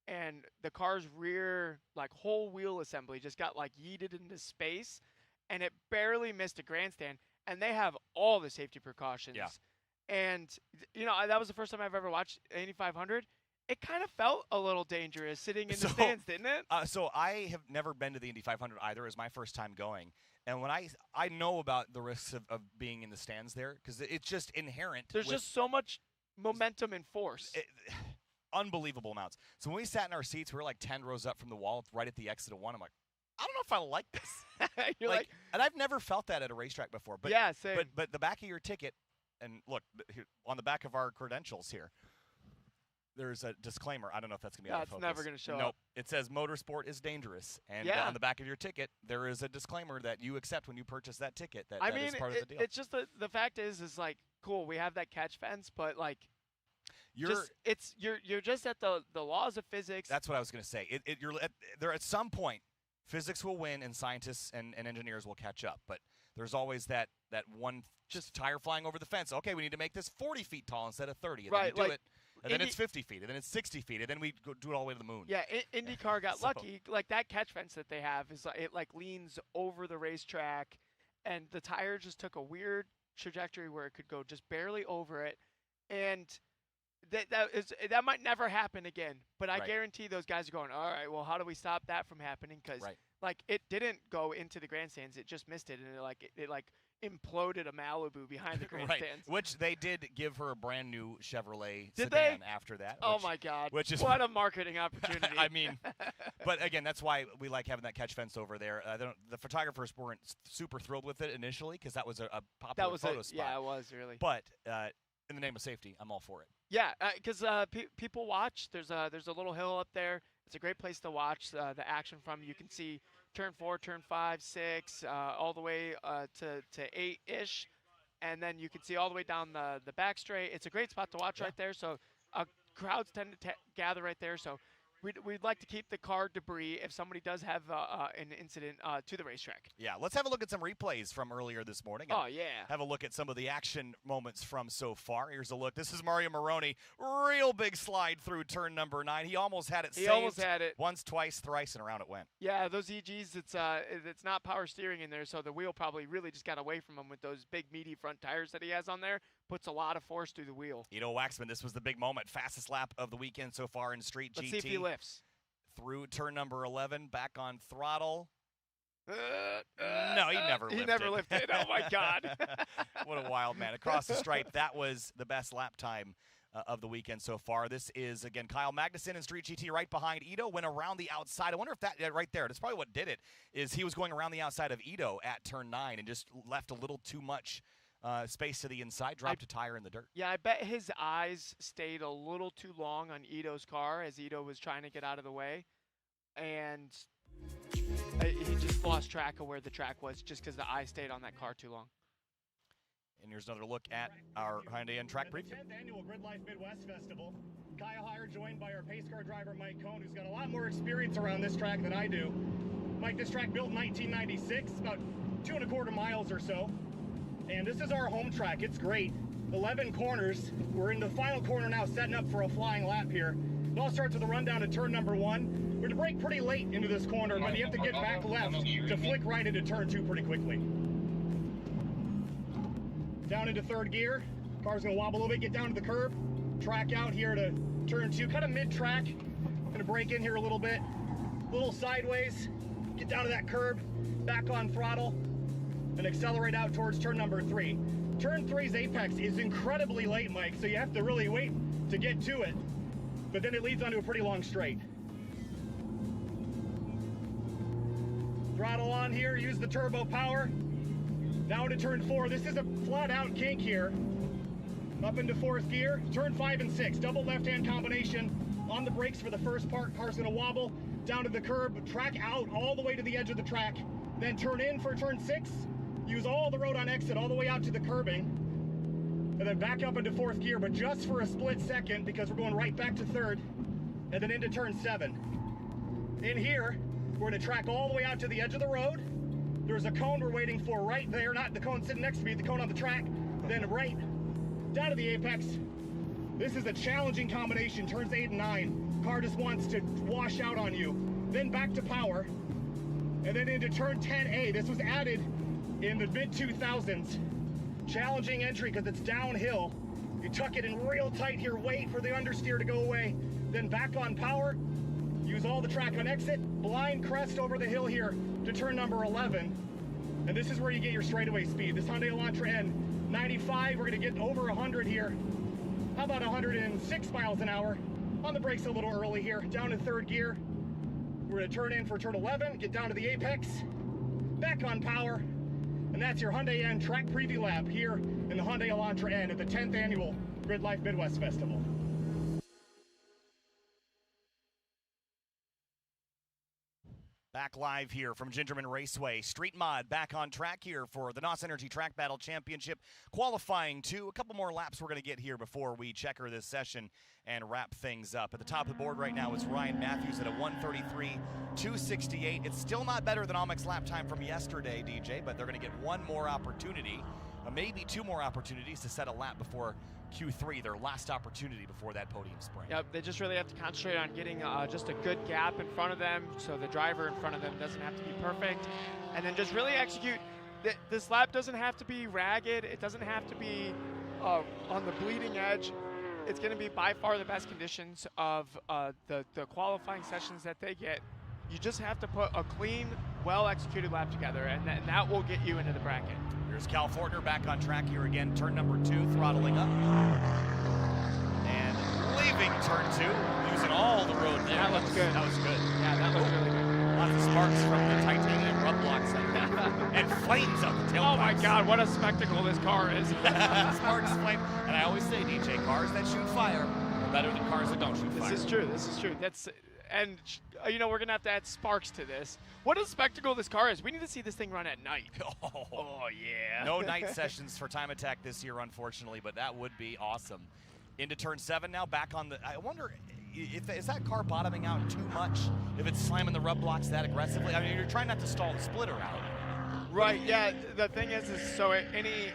And the car's rear, like, whole wheel assembly just got, like, yeeted into space, and it barely missed a grandstand. And they have all the safety precautions. Yeah. And, you know, that was the first time I've ever watched Indy 500. It kind of felt a little dangerous sitting in the stands, didn't it? So I have never been to the Indy 500 either. It was my first time going. And when I know about the risks of being in the stands there, because it's just inherent. There's just so much momentum and force. Unbelievable amounts. So when we sat in our seats, we were like 10 rows up from the wall right at the exit of one. I'm like, I don't know if I like this. You're like, and I've never felt that at a racetrack before. But, yeah, same. But the back of your ticket, and look, on the back of our credentials here, there's a disclaimer. I don't know if that's going to be out of focus. It's never going to show up. Nope. It says motorsport is dangerous. And on the back of your ticket, there is a disclaimer that you accept when you purchase that ticket. That is part of the deal. It's just the fact is like, cool, we have that catch fence, but like, you're just at the laws of physics. That's what I was going to say. There at some point, physics will win and scientists and engineers will catch up. But there's always that one just tire flying over the fence. Okay, we need to make this 40 feet tall instead of 30. And then you do it. And then it's 50 feet, and then it's 60 feet, and then we do it all the way to the moon. Yeah, IndyCar got lucky. Like, that catch fence that they have is it like leans over the racetrack, and the tire just took a weird trajectory where it could go just barely over it, and that might never happen again. But I guarantee those guys are going, all right, well, how do we stop that from happening? Because like, it didn't go into the grandstands; it just missed it, and it imploded a Malibu behind the grandstands. Which they did give her a brand new Chevrolet sedan after that. Oh my God! What a marketing opportunity! I mean, but again, that's why we like having that catch fence over there. The photographers weren't super thrilled with it initially because that was a popular photo spot. Yeah, it was really. But in the name of safety, I'm all for it. Yeah, because people watch. There's a little hill up there. It's a great place to watch the action from. You can see turn 4, turn 5, 6, all the way to 8-ish, and then you can see all the way down the back straight. It's a great spot to watch right there. So crowds tend to gather right there. So we'd like to keep the car debris if somebody does have an incident to the racetrack. Yeah, let's have a look at some replays from earlier this morning. Oh, yeah. Have a look at some of the action moments from so far. Here's a look. This is Mario Moroni. Real big slide through turn number 9. He almost had it saved. He almost had it. Once, twice, thrice, and around it went. Yeah, those EGs, it's not power steering in there, so the wheel probably really just got away from him with those big, meaty front tires that he has on there. Puts a lot of force through the wheel. Ito Waxman, this was the big moment. Fastest lap of the weekend so far in Street GT. Let's see if he lifts. Through turn number 11, back on throttle. No, he never lifted. He never lifted. Oh, my God. What a wild man. Across the stripe, that was the best lap time of the weekend so far. This is, again, Kyle Magnuson in Street GT right behind Ito. Went around the outside. I wonder if that right there, that's probably what did it, is he was going around the outside of Ito at turn 9 and just left a little too much space to the inside, dropped a tire in the dirt. Yeah, I bet his eyes stayed a little too long on Ito's car as Ito was trying to get out of the way. And he just lost track of where the track was just because the eye stayed on that car too long. And here's another look at our Hyundai N track preview. 10th annual GridLife Midwest Festival. Kyle Heyer joined by our pace car driver Mike Cohn, who's got a lot more experience around this track than I do. Mike, this track built in 1996, about 2.25 miles or so. And this is our home track. It's great. 11 corners. We're in the final corner now, setting up for a flying lap here. It all starts with a rundown to turn number 1. We're to brake pretty late into this corner, but you have to get back left to flick right into turn 2 pretty quickly. Down into 3rd gear. Car's gonna wobble a little bit, get down to the curb. Track out here to turn 2, kind of mid-track. Gonna brake in here a little bit. A little sideways. Get down to that curb. Back on throttle. And accelerate out towards turn number 3. Turn 3's apex is incredibly late, Mike, so you have to really wait to get to it. But then it leads onto a pretty long straight. Throttle on here, use the turbo power. Down to turn 4. This is a flat out kink here. Up into 4th gear, turn 5 and 6. Double left-hand combination on the brakes for the first part. Car's gonna wobble down to the curb, track out all the way to the edge of the track, then turn in for turn 6. Use all the road on exit all the way out to the curbing, and then back up into 4th gear, but just for a split second because we're going right back to 3rd, and then into turn 7. In here, we're gonna track all the way out to the edge of the road. There's a cone we're waiting for right there, not the cone sitting next to me, the cone on the track, then right down to the apex. This is a challenging combination, turns 8 and 9. Car just wants to wash out on you. Then back to power, and then into turn 10A. This was added in the mid-2000s. Challenging entry because it's downhill. You tuck it in real tight here, wait for the understeer to go away, then back on power, use all the track on exit, blind crest over the hill here to turn number 11. And this is where you get your straightaway speed. This Hyundai Elantra N 95, we're gonna get over 100 here. How about 106 miles an hour? On the brakes a little early here, down to 3rd gear. We're gonna turn in for turn 11, get down to the apex, back on power, and that's your Hyundai N track preview lap here in the Hyundai Elantra N at the 10th annual GridLife Midwest Festival. Back live here from GingerMan Raceway. Street Mod back on track here for the NOS Energy Track Battle Championship. Qualifying to a couple more laps we're going to get here before we checker this session and wrap things up. At the top of the board right now is Ryan Matthews at a 1:33.268. It's still not better than Omic's lap time from yesterday, DJ, but they're going to get one more opportunity, maybe 2 more opportunities to set a lap before Q3, their last opportunity before that podium sprint. Yep, they just really have to concentrate on getting just a good gap in front of them so the driver in front of them doesn't have to be perfect. And then just really execute. This lap doesn't have to be ragged. It doesn't have to be on the bleeding edge. It's going to be by far the best conditions of the qualifying sessions that they get. You just have to put a clean, well-executed lap together, and that will get you into the bracket. Here's Cal Fortner back on track here again. Turn number 2, throttling up. And leaving turn 2, using all the road there. That looks good. That was good. Yeah, that looks really good. Lots of sparks from the titanium rub blocks. And and flames out the tailpipes. Oh my God, what a spectacle this car is. Sparks, flame. And I always say, DJ, cars that shoot fire are better than cars that don't shoot fire. This is true. This is true. And you know, we're gonna have to add sparks to this. What a spectacle this car is. We need to see this thing run at night. Oh yeah. No night sessions for Time Attack this year, unfortunately, but that would be awesome. Into turn 7 now, back on the. I wonder, is that car bottoming out too much? If it's slamming the rub blocks that aggressively? I mean, you're trying not to stall the splitter out. Right. Yeah. The thing is so any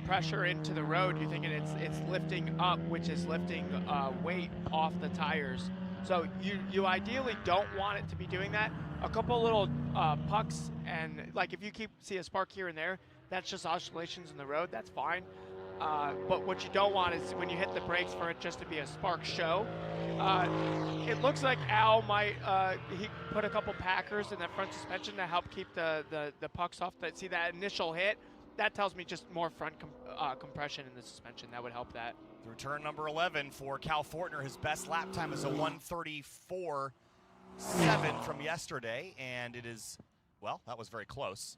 pressure into the road, you're thinking it's lifting up, which is lifting weight off the tires. So you ideally don't want it to be doing that. A couple little pucks, and like if you see a spark here and there, that's just oscillations in the road. That's fine. But what you don't want is when you hit the brakes for it just to be a spark show. It looks like Al might he put a couple packers in that front suspension to help keep the pucks off. See that initial hit? That tells me just more front compression in the suspension. That would help that. Through turn number 11 for Cal Fortner, his best lap time is a 1:34.7 from yesterday, and it is, well, that was very close.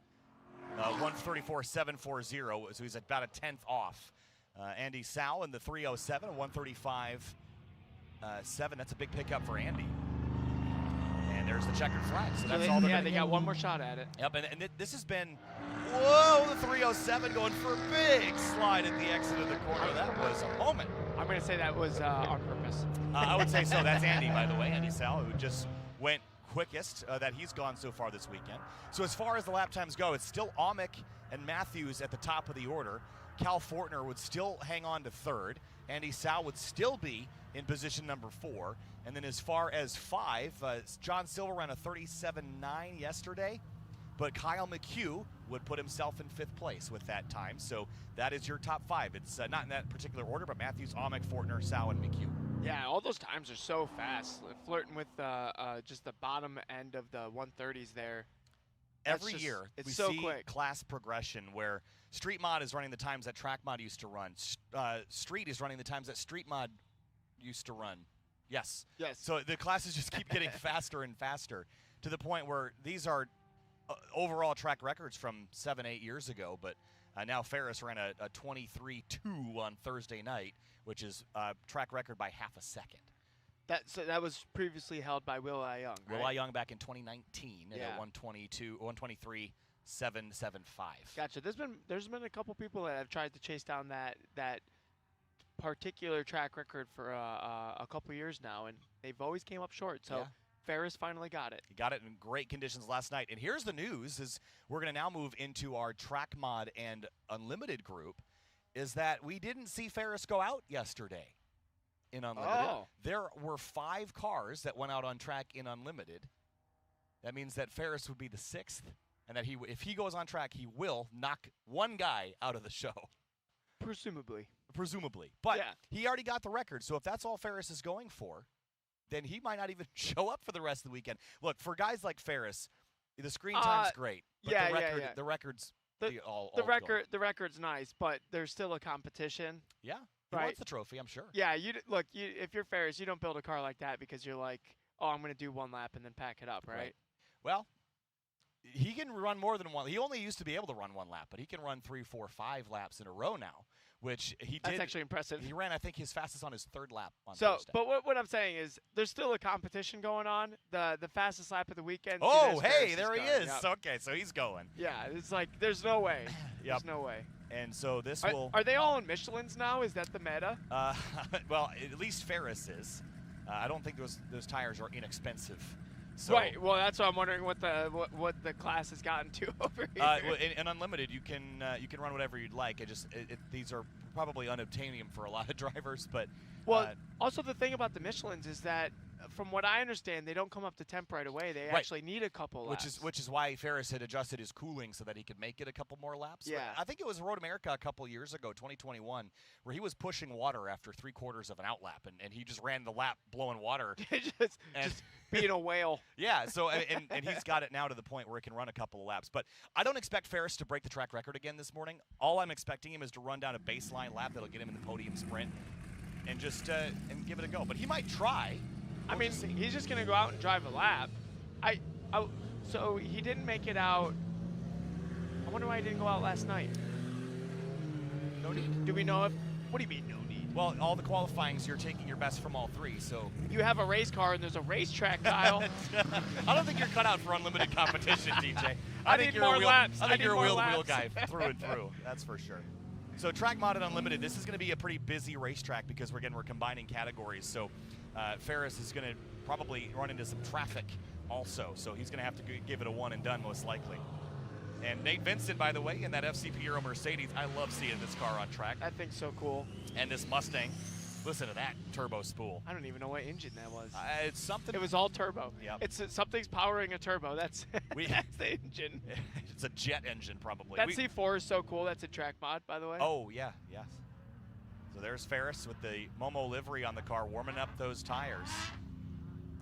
1:34.740, so he's about a 10th off. Andy Sal in the 307, a 1:35.7. That's a big pickup for Andy. And there's the checkered flag. So that's all. Yeah, they got one more shot at it. Yep, and this has been. Whoa, the 307 going for a big slide at the exit of the corner. That was a moment. I'm going to say that was on purpose. I would say so. That's Andy, by the way, Andy Sal, who just went quickest that he's gone so far this weekend. So as far as the lap times go, it's still Amick and Matthews at the top of the order. Cal Fortner would still hang on to 3rd. Andy Sal would still be in position number 4. And then as far as 5, John Silver ran a 37.9 yesterday. But Kyle McHugh would put himself in 5th place with that time. So that is your top 5. It's not in that particular order, but Matthews, Amick, Fortner, Sal, and McHugh. Yeah, all those times are so fast. Flirting with just the bottom end of the 130s there. Every year, it's we so see quick. Class progression where Street Mod is running the times that Track Mod used to run. Street is running the times that Street Mod used to run. Yes. Yes. So the classes just keep getting faster and faster to the point where these are overall track records from 7-8 years ago, but now Ferris ran a 23.2 on Thursday night, which is a track record by half a second. That was previously held by Will I. Young, right? Will I. Young back in 2019 at Yeah. a 123.775. Gotcha. There's been a couple people that have tried to chase down that particular track record for a couple years now, and they've always came up short. So. Yeah. Ferris finally got it. He got it in great conditions last night. And here's the news is we're going to now move into our Track Mod and Unlimited group, is that we didn't see Ferris go out yesterday in Unlimited. Oh. There were 5 cars that went out on track in Unlimited. That means that Ferris would be the 6th, and that if he goes on track, he will knock one guy out of the show. Presumably. But yeah. He already got the record, so if that's all Ferris is going for, then he might not even show up for the rest of the weekend. Look, for guys like Ferris, the screen time's great, but the record's the record's nice, but there's still a competition. Yeah, he wants the trophy, I'm sure. Yeah, if you're Ferris, you don't build a car like that because you're like, oh, I'm going to do one lap and then pack it up, right? Well, he can run more than one. He only used to be able to run one lap, but he can run 3, 4, 5 laps in a row now, which he did. That's actually impressive. He ran, I think, his fastest on his 3rd lap on Thursday. But what I'm saying is there's still a competition going on. The fastest lap of the weekend. Oh, hey, there he is. Yep. Okay, so he's going. Yeah, it's like there's no way. Yep. There's no way. And so this Are they all in Michelins now? Is that the meta? Well, at least Ferris is. I don't think those tires are inexpensive. So, right. Well, that's why I'm wondering what the class has gotten to over here. In Unlimited, you can run whatever you'd like. These are probably unobtainium for a lot of drivers, but also the thing about the Michelins is that, from what I understand, they don't come up to temp right away. They actually need a couple laps. Which is why Ferris had adjusted his cooling so that he could make it a couple more laps. Yeah. I think it was Road America a couple years ago, 2021, where he was pushing water after 3/4 of an outlap, and he just ran the lap blowing water. just being a whale. Yeah, so and he's got it now to the point where he can run a couple of laps. But I don't expect Ferris to break the track record again this morning. All I'm expecting him is to run down a baseline lap that'll get him in the podium sprint and just and give it a go. But he might try. I mean, he's just going to go out and drive a lap. So he didn't make it out I wonder why he didn't go out last night. No need. Do we know if? What do you mean no need? Well, all the qualifyings, you're taking your best from all three, so. You have a race car and there's a racetrack, Kyle. I don't think you're cut out for unlimited competition, DJ. I think need you're more a wheel, laps. I think you're a more wheel-to-wheel laps. guy through and through. That's for sure. So Track Mod and Unlimited, this is going to be a pretty busy racetrack because we're combining categories. So Ferris is going to probably run into some traffic also. So he's going to have to give it a one and done most likely. And Nate Vincent, by the way, in that FCP Euro Mercedes, I love seeing this car on track. That thing's so cool. And this Mustang, listen to that turbo spool. I don't even know what engine that was. It's something. It was all turbo. Yep. It's something's powering a turbo. That's that's the engine. It's a jet engine, probably. That C4 is so cool. That's a track mod, by the way. Oh, yeah, yes. So there's Ferris with the Momo livery on the car, warming up those tires.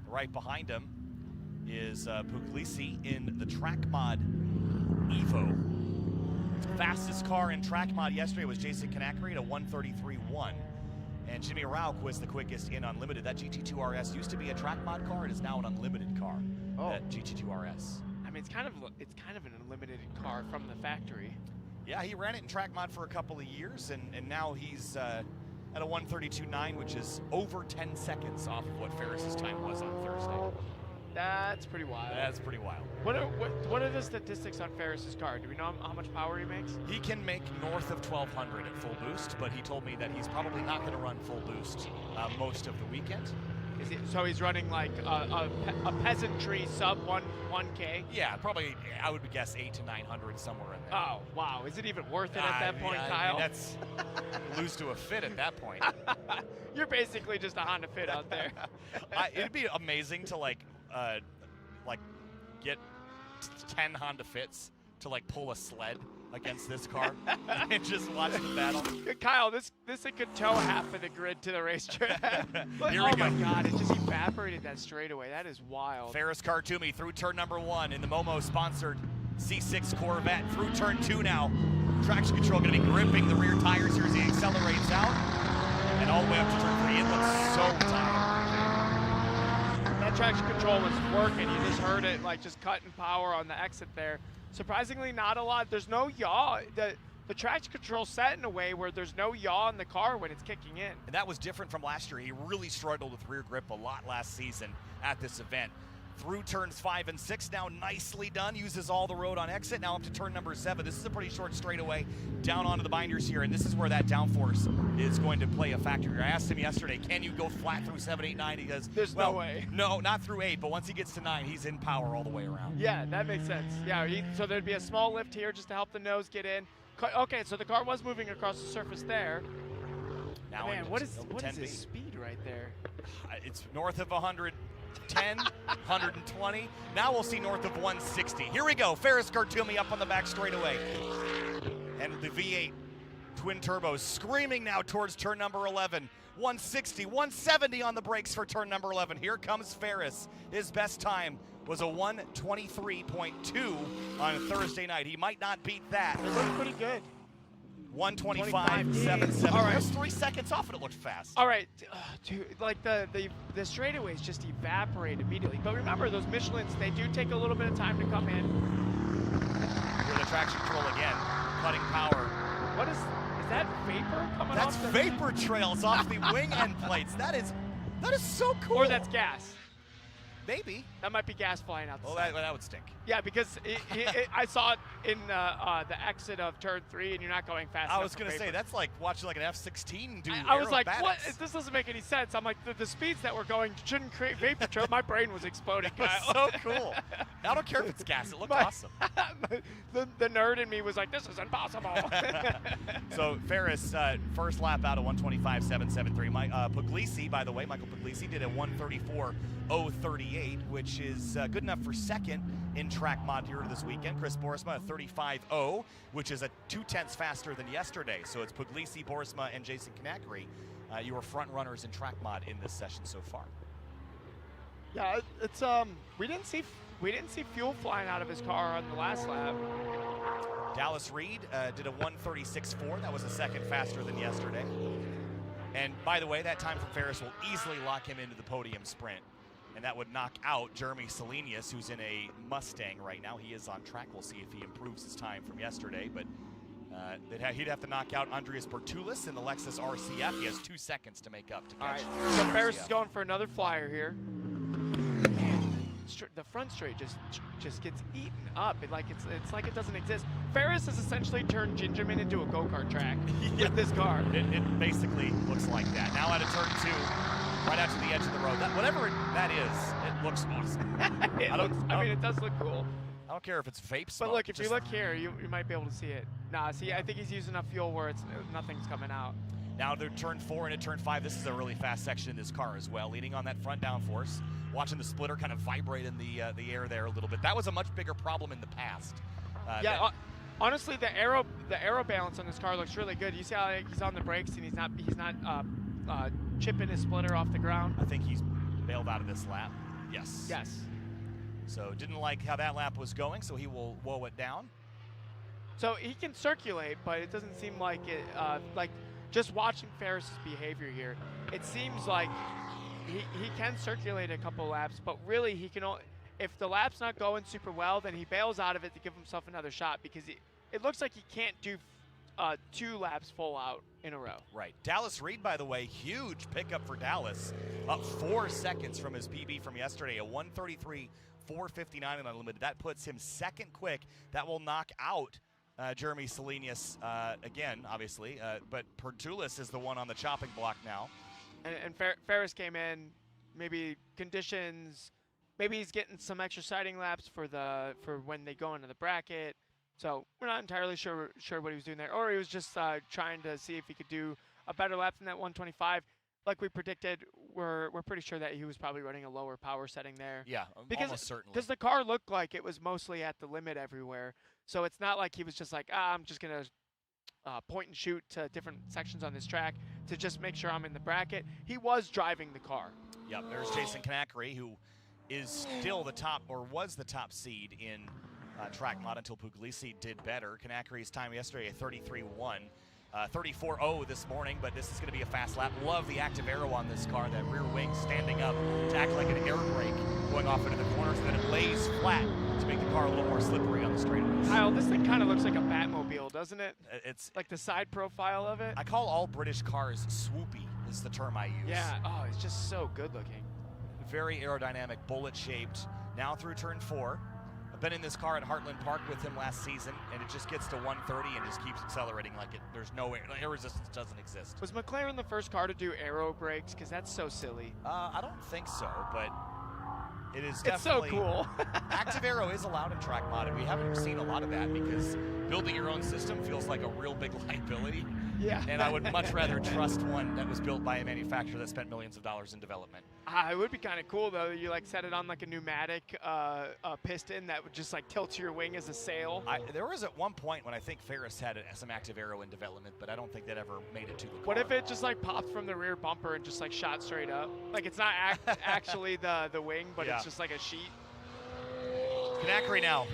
Right behind him is Puglisi in the Track Mod Evo. Fastest car in Track Mod yesterday was Jason Kanakari at a 1:33.1. And Jimmy Rauk was the quickest in Unlimited. That GT2 RS used to be a Track Mod car. It is now an Unlimited car. Oh. That GT2 RS. I mean, it's kind of an unlimited car from the factory. Yeah, he ran it in Track Mod for a couple of years, and now he's at a 1:32.9, which is over 10 seconds off of what Ferris's time was on Thursday. That's pretty wild. That's pretty wild. What are the statistics on Ferris's car? Do we know how much power he makes? He can make north of 1,200 at full boost, but he told me that he's probably not going to run full boost most of the weekend. So he's running like a peasantry sub 1K? Yeah, probably, I would guess 800 to 900 somewhere in there. Oh, wow. Is it even worth it at that point, Kyle? I mean, that's lose to a fit at that point. You're basically just a Honda Fit out there. It'd be amazing to get 10 Honda Fits to pull a sled against this car and just watch the battle. Kyle, this could tow half of the grid to the racetrack. Here we go. Oh my God, it just evaporated that straightaway. That is wild. Ferris Khartoumi through turn number 1 in the Momo-sponsored C6 Corvette through turn 2 now. Traction control going to be gripping the rear tires here as he accelerates out. And all the way up to turn 3. It looks so tight. That traction control was working. You just heard it just cutting power on the exit there. Surprisingly, not a lot. There's no yaw. The traction control set in a way where there's no yaw in the car when it's kicking in. And that was different from last year. He really struggled with rear grip a lot last season at this event. Through turns 5 and 6 now, nicely done. Uses all the road on exit. Now up to turn number 7. This is a pretty short straightaway down onto the binders here, and this is where that downforce is going to play a factor. I asked him yesterday, can you go flat through 7, 8, 9? He goes, there's no way. No, not through 8, but once he gets to 9, he's in power all the way around. Yeah, that makes sense. Yeah, so there'd be a small lift here just to help the nose get in. Okay, so the car was moving across the surface there. Now man, what is his speed right there? It's north of 110, 120. Now we'll see north of 160. Here we go. Ferris Khartoumi up on the back straightaway. And the V8 twin turbos screaming now towards turn number 11. 160, 170 on the brakes for turn number 11. Here comes Ferris. His best time was a 123.2 on Thursday night. He might not beat that. It looked pretty good. 125.77. All right. That's 3 seconds off and it looked fast. All right, dude, the straightaways just evaporate immediately. But remember, those Michelins, they do take a little bit of time to come in. With the traction control again, cutting power. What is that vapor coming That's off? That's vapor trails off the wing end plates. That is so cool. Or that's gas. Maybe. That might be gas flying out the side. Well, that would stink. Yeah, because I saw it in the exit of turn 3, and you're not going fast enough. I was going to say, that's like watching like an F-16 do I was like, what? This doesn't make any sense. I'm like, the speeds that we're going shouldn't create vapor trail. My brain was exploding. It was so cool. I don't care if it's gas. It looked awesome. The nerd in me was like, this is impossible. So Ferris, first lap out of 125.773. Puglisi, by the way, Michael Puglisi did a 134.038, which is good enough for second in track mod here this weekend. Chris Boersma, a 35.0, which is a 0.2 faster than yesterday. So it's Puglisi, Boersma, and Jason Kanakari. You were front runners in track mod in this session so far. Yeah, it's we didn't see fuel flying out of his car on the last lap. Dallas Reed did a 136.4. That was a second faster than yesterday. And by the way, that time from Ferris will easily lock him into the podium sprint. and that would knock out Jeremy Selenius, who's in a Mustang right now. He is on track. We'll see if he improves his time from yesterday, but he'd have to knock out Andreas Bertulis in the Lexus RCF. He has 2 seconds to make up to catch. All right, so Ferris is going for another flyer here. The front straight just gets eaten up. It's like it doesn't exist. Ferris has essentially turned GingerMan into a go-kart track with this car. It basically looks like that. Now out of turn 2, right out to the edge of the road. Whatever that is, it looks awesome. It does look cool. I don't care if it's vape smoke. But look, if you look here, you might be able to see it. Nah, see, I think he's using enough fuel where nothing's coming out. Now to turn 4 into turn 5. This is a really fast section in this car as well. Leaning on that front downforce. Watching the splitter kind of vibrate in the air there a little bit. That was a much bigger problem in the past. Honestly, the aero balance on this car looks really good. You see how he's on the brakes and he's not chipping his splitter off the ground. I think he's bailed out of this lap. Yes. Yes. So didn't like how that lap was going, so he will woe it down. So he can circulate, but it doesn't seem like it. Like just watching Ferris's behavior here, it seems like he can circulate a couple laps, but really he can only, if the lap's not going super well, then he bails out of it to give himself another shot, because it looks like he can't do 2 laps full out in a row. Right. Dallas Reed, by the way, huge pickup for Dallas, up 4 seconds from his PB from yesterday, a 1:33.459 in unlimited. That puts him second quick. That will knock out Jeremy Selenius again, obviously, but Pertulis is the one on the chopping block now. And Ferris came in, maybe conditions, maybe he's getting some extra siding laps for when they go into the bracket. So we're not entirely sure what he was doing there, or he was just trying to see if he could do a better lap than that 125. Like we predicted, we're pretty sure that he was probably running a lower power setting there. Yeah, almost certainly. Because the car looked like it was mostly at the limit everywhere. So it's not like he was just like, I'm just gonna point and shoot to different sections on this track to just make sure I'm in the bracket. He was driving the car. Yep, there's Jason Kanakary, who is still the top, or was the top seed in track mod until Puglisi did better. Kanakary's time yesterday, a 33.1. 34.0 this morning, but this is going to be a fast lap. Love the active aero on this car, that rear wing standing up to act like an air brake going off into the corners, and then it lays flat to make the car a little more slippery on the straightaways. Kyle, this thing kind of looks like a Batmobile, doesn't it? It's like the side profile of it. I call all British cars swoopy, is the term I use. Yeah, oh, it's just so good looking. Very aerodynamic, bullet-shaped. Now through turn 4. I've been in this car at Heartland Park with him last season, and it just gets to 130 and just keeps accelerating like there's no air resistance doesn't exist. Was McLaren the first car to do aero brakes? Because that's so silly. I don't think so, but it is definitely. It's so cool. Active aero is allowed in track mod, and we haven't seen a lot of that because building your own system feels like a real big liability. Yeah. And I would much rather trust one that was built by a manufacturer that spent millions of dollars in development. It would be kind of cool though. You like set it on like a pneumatic piston that would just like tilt your wing as a sail. There was at one point when I think Ferris had some active aero in development, but I don't think that ever made it to the car. What if it just like popped from the rear bumper and just like shot straight up? Like it's not actually the wing, but it's just like a sheet. Kanakary now.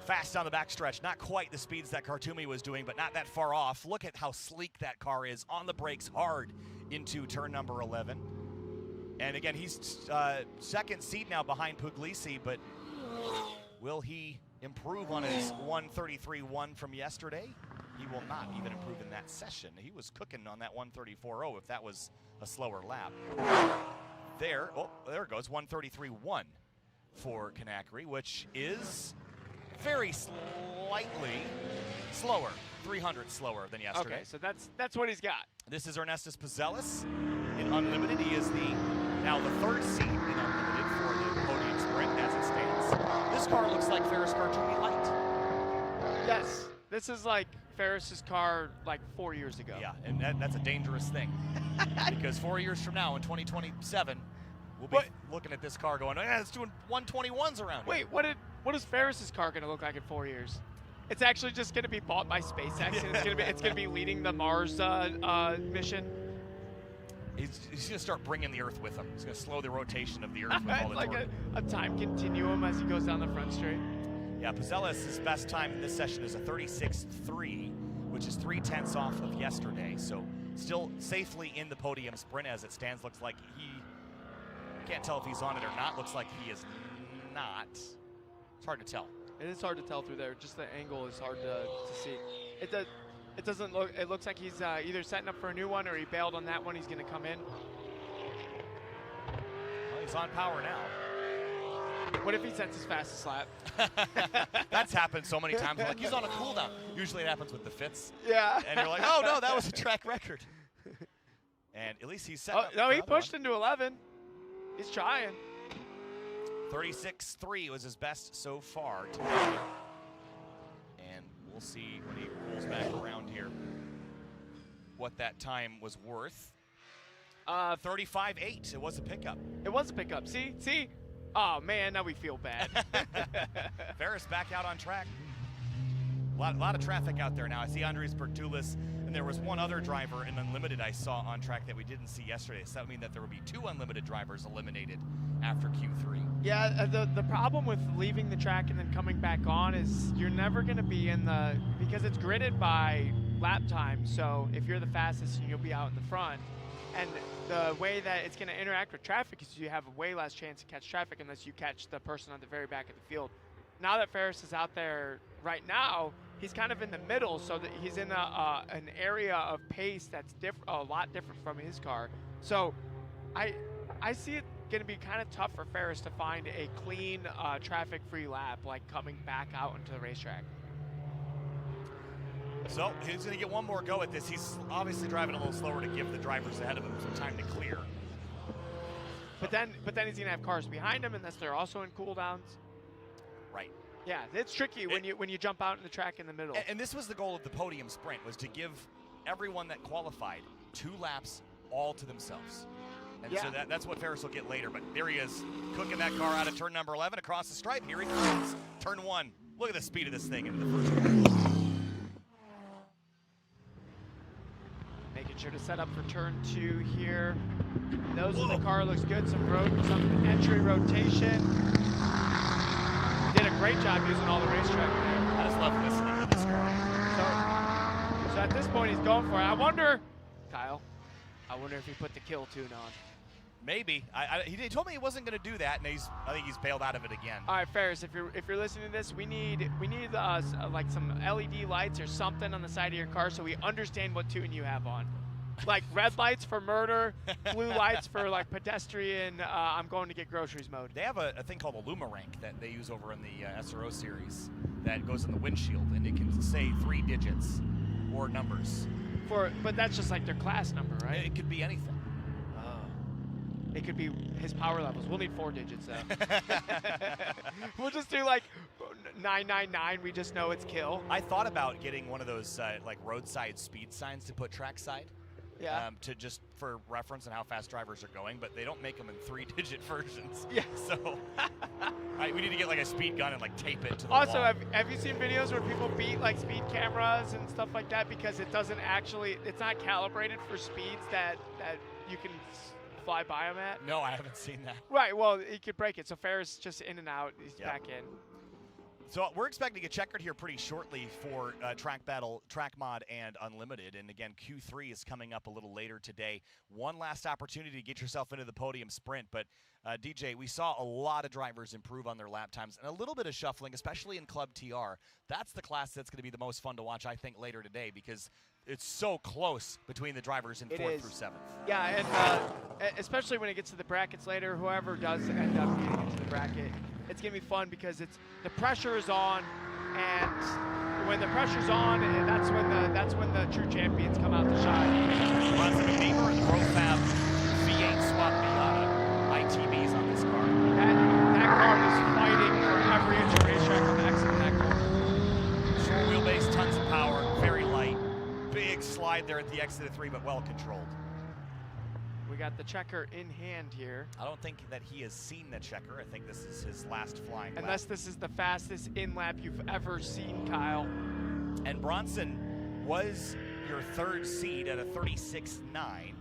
Fast down the backstretch, not quite the speeds that Khartoumi was doing, but not that far off. Look at how sleek that car is, on the brakes hard into turn number 11. And again, he's second seat now behind Puglisi, but will he improve on his 133.1 from yesterday? He will not even improve in that session. He was cooking on that 134.0 if that was a slower lap. There it goes, 133.1 for Kanakary, which is very slightly slower, 300 slower than yesterday. Okay, so that's what he's got. This is Ernestus Pazelis in Unlimited. He is now the third seed in Unlimited for the podium sprint as it stands. This car looks like Ferris Khartoumi light. Yes, this is like Ferris's car like 4 years ago. Yeah, and that's a dangerous thing because 4 years from now in 2027, we'll be looking at this car going, it's doing 121s around. Wait, what is Ferris's car going to look like in 4 years? It's actually just going to be bought by SpaceX, and it's going to be leading the Mars mission. He's going to start bringing the Earth with him. He's going to slow the rotation of the Earth with all the like torque. a time continuum as he goes down the front straight. Yeah, Pazelis' best time in this session is a 36.3, which is 0.3 off of yesterday. So still safely in the podium sprint as it stands. Looks like he Can't tell if he's on it or not. Looks like he is not. It's hard to tell. It is hard to tell through there. Just the angle is hard to see. It doesn't look. It looks like he's either setting up for a new one or he bailed on that one. He's going to come in. Well, he's on power now. What if he sets his fastest lap? That's happened so many times. Like, he's on a cooldown. Usually it happens with the fits. Yeah. And you're like, oh, no, that was a track record. And at least he's set up. No, he pushed into 11. He's trying. 36.3 was his best so far today. And we'll see when he rolls back around here what that time was worth. 35.8. It was a pickup. It was a pickup. See? Oh, man, now we feel bad. Ferris back out on track. A lot of traffic out there now. I see Andres Bertulis, and there was one other driver in Unlimited I saw on track that we didn't see yesterday. So that would mean that there would be 2 Unlimited drivers eliminated after Q3. Yeah, the problem with leaving the track and then coming back on is you're never going to be in the, because it's gridded by lap time. So if you're the fastest, you'll be out in the front. And the way that it's going to interact with traffic is you have a way less chance to catch traffic unless you catch the person on the very back of the field. Now that Ferris is out there right now, he's kind of in the middle, so that he's in an area of pace that's a lot different from his car. So I see it going to be kind of tough for Ferris to find a clean, traffic-free lap, like coming back out into the racetrack. So he's going to get one more go at this. He's obviously driving a little slower to give the drivers ahead of him some time to clear. But then he's going to have cars behind him unless they're also in cooldowns. Right. Yeah, it's tricky when you jump out in the track in the middle. And this was the goal of the podium sprint, was to give everyone that qualified 2 laps all to themselves. And so that's what Ferris will get later. But there he is, cooking that car out of turn number 11 across the stripe. Here he comes. Turn 1. Look at the speed of this thing into the first turn. Making sure to set up for turn 2 here. Nose of the car looks good. Some entry rotation. Did a great job using all the racetrack there. I just love listening to this car. So at this point, he's going for it. I wonder, Kyle, if he put the kill tune on. Maybe. He told me he wasn't going to do that, and I think he's bailed out of it again. All right, Ferris, if you're listening to this, we need like some LED lights or something on the side of your car so we understand what tune you have on. Like red lights for murder, blue lights for like pedestrian, I'm going to get groceries mode. They have a thing called a Lumarank that they use over in the SRO series that goes in the windshield, and it can say 3 digits or numbers. But that's just like their class number, right? It could be anything. It could be his power levels. We'll need 4 digits though. We'll just do like 999. We just know it's kill. I thought about getting one of those like roadside speed signs to put trackside. Yeah. To just for reference on how fast drivers are going, but they don't make them in 3-digit versions. Yeah. So we need to get like a speed gun and like tape it to the also, wall. have you seen videos where people beat like speed cameras and stuff like that because it's not calibrated for speeds that you can fly by them at? No, I haven't seen that. Right. Well, he could break it. So Ferris just in and out. He's back in. So we're expecting a checkered here pretty shortly for TrackBattle, Track Mod, and Unlimited. And again, Q3 is coming up a little later today. One last opportunity to get yourself into the podium sprint. But DJ, we saw a lot of drivers improve on their lap times and a little bit of shuffling, especially in Club TR. That's the class that's going to be the most fun to watch, I think, later today because it's so close between the drivers in 4th through 7th. Yeah, and especially when it gets to the brackets later, whoever does end up getting into the bracket, it's going to be fun because the pressure is on, and when the pressure's on, that's when the true champions come out to shine. Bronson McNeighbor and Profab V8 swap Miata ITBs on this car. That car is fighting for every inch of racetrack on the exit of that car. Short wheelbase, tons of power, very light. Big slide there at the exit of 3, but well controlled. We got the checker in hand here. I don't think that he has seen the checker. I think this is his last flying lap. Unless this is the fastest in-lap you've ever seen, Kyle. And Bronson was your 3rd seed at a 36.9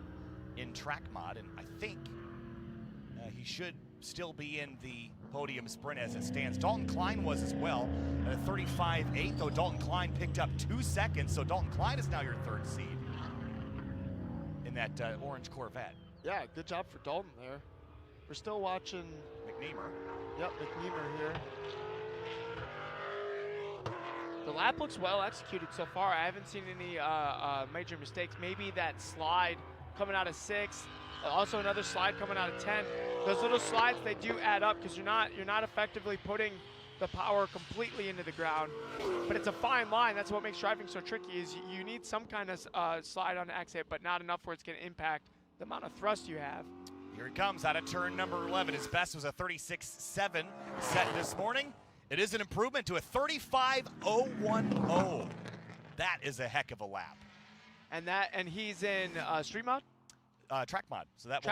in Track Mod, and I think he should still be in the podium sprint as it stands. Dalton Klein was as well at a 35.8, though Dalton Klein picked up 2 seconds, so Dalton Klein is now your 3rd seed in that orange Corvette. Yeah, good job for Dalton there. We're still watching McNeamer. Yep, McNeamer here. The lap looks well executed so far. I haven't seen any major mistakes. Maybe that slide coming out of 6th, also another slide coming out of 10. Those little slides, they do add up because you're not effectively putting the power completely into the ground. But it's a fine line. That's what makes driving so tricky. Is you need some kind of slide on the exit, but not enough where it's going to impact the amount of thrust you have. Here he comes out of turn number 11. His best was a 36.7 set this morning. It is an improvement to a 35.010. That is a heck of a lap. And he's in street mode? Track mod. So that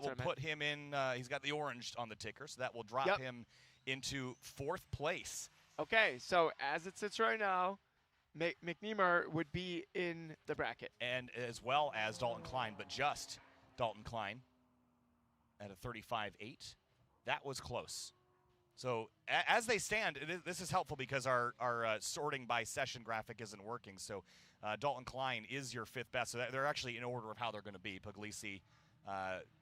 will put him in. He's got the orange on the ticker, so that will drop him into 4th place. Okay, so as it sits right now, McNeamer would be in the bracket. And as well as Dalton Klein, but just Dalton Klein at a 35.8. That was close. So as they stand, this is helpful because our sorting by session graphic isn't working. So Dalton Klein is your 5th best. So they're actually in order of how they're going to be. Puglisi,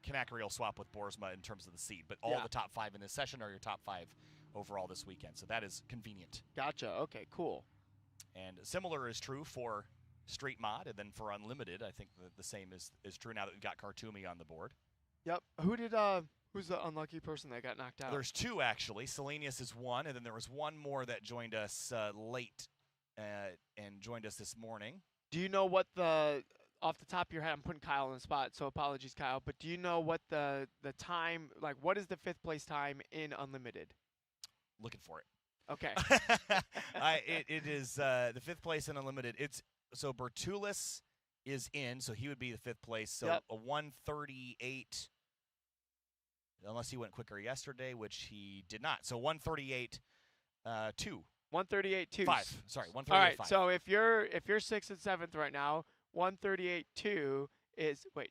Kanakari will swap with Boersma in terms of the seed. But all the top 5 in this session are your top 5 overall this weekend. So that is convenient. Gotcha. Okay, cool. And similar is true for Street Mod. And then for Unlimited, I think the same is true now that we've got Kartumi on the board. Yep. Who's the unlucky person that got knocked out? There's 2, actually. Selenius is 1, and then there was 1 more that joined us late and joined us this morning. Do you know what off the top of your head, I'm putting Kyle on the spot, so apologies, Kyle, but do you know what the time, like what is the 5th place time in Unlimited? Looking for it. Okay. It is the 5th place in Unlimited. So Bertulis is in, so he would be the 5th place. So a 138. Unless he went quicker yesterday, which he did not. So 138.2. 138.2. 5. Sorry, 138.5. All right. So if you're 6th and 7th right now, 138.2 is 138.5.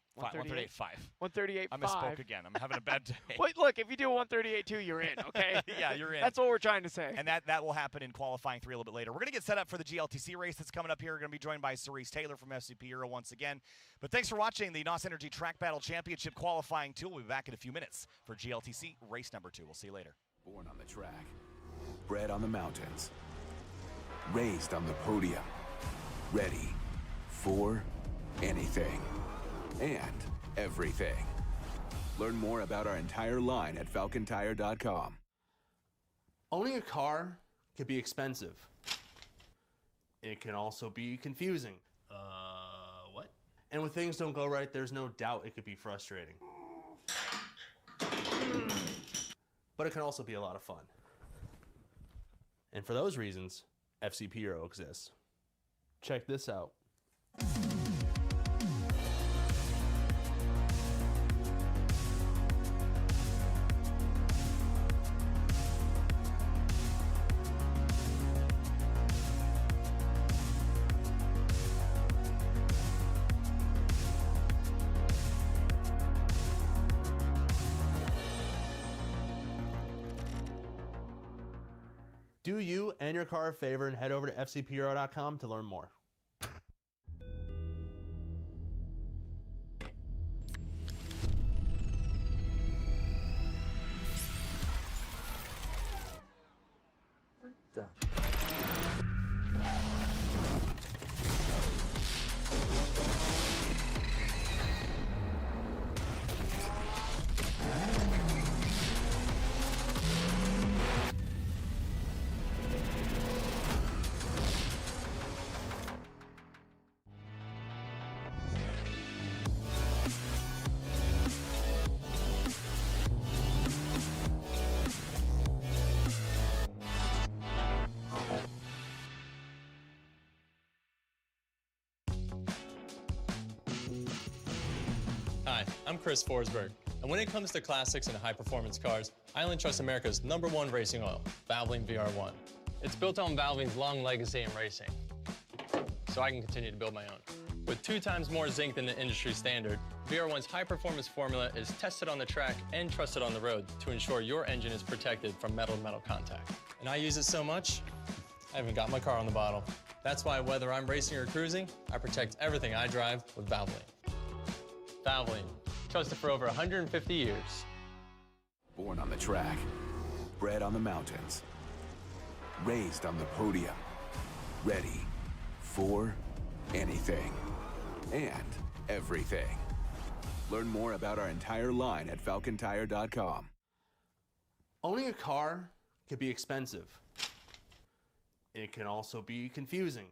138.5. I misspoke again. I'm having a bad day. Wait, look, if you do 138.2, you're in. Okay. Yeah, you're in. That's what we're trying to say. And that will happen in qualifying 3 a little bit later. We're going to get set up for the GLTC race that's coming up here. We're going to be joined by Cerise Taylor from FCP Euro once again. But thanks for watching the NOS Energy Track Battle Championship qualifying 2. We'll be back in a few minutes for GLTC race number 2. We'll see you later. Born on the track, bred on the mountains, raised on the podium, ready for anything and everything. Learn more about our entire line at falcontire.com. Owning a car can be expensive. It can also be confusing. What? And when things don't go right, there's no doubt it could be frustrating. But it can also be a lot of fun. And for those reasons, FCP Euro exists. Check this out. Do you and your car a favor and head over to fcpro.com to learn more. Done. Hi, I'm Chris Forsberg, and when it comes to classics and high-performance cars, I only trust America's #1 racing oil, Valvoline VR1. It's built on Valvoline's long legacy in racing, so I can continue to build my own. With 2 times more zinc than the industry standard, VR1's high-performance formula is tested on the track and trusted on the road to ensure your engine is protected from metal-to-metal contact. And I use it so much, I haven't got my car on the bottle. That's why whether I'm racing or cruising, I protect everything I drive with Valvoline. Valvoline, trusted for over 150 years. Born on the track, bred on the mountains, raised on the podium, ready for anything and everything. Learn more about our entire line at falcontire.com. Owning a car can be expensive. It can also be confusing.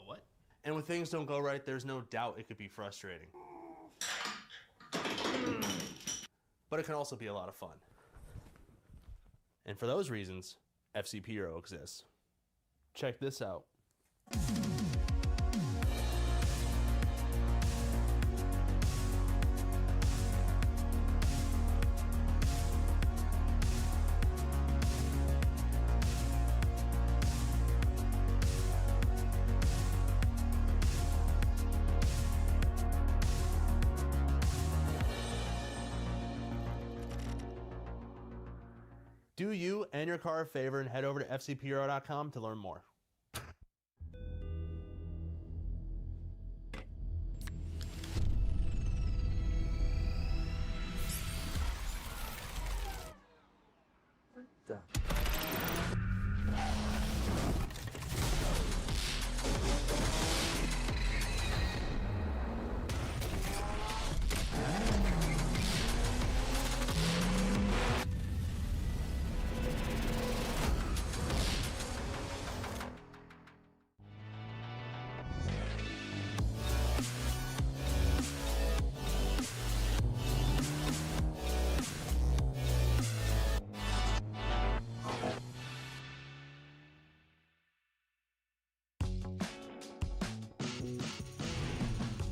What? And when things don't go right, there's no doubt it could be frustrating. But it can also be a lot of fun. And for those reasons, FCP Hero exists. Check this out. Do you and your car a favor and head over to fcphero.com to learn more.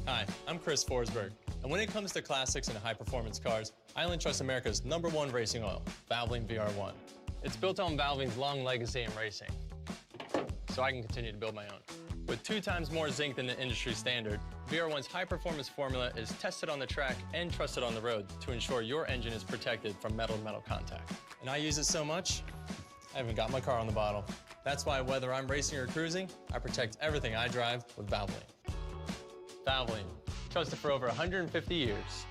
Hi, I'm Chris Forsberg, and when it comes to classics and high-performance cars, I only trust America's #1 racing oil, Valvoline VR1. It's built on Valvoline's long legacy in racing, so I can continue to build my own. With 2 times more zinc than the industry standard, VR1's high-performance formula is tested on the track and trusted on the road to ensure your engine is protected from metal-to-metal contact. And I use it so much, I haven't got my car on the bottle. That's why whether I'm racing or cruising, I protect everything I drive with Valvoline. Valvoline, trusted for over 150 years.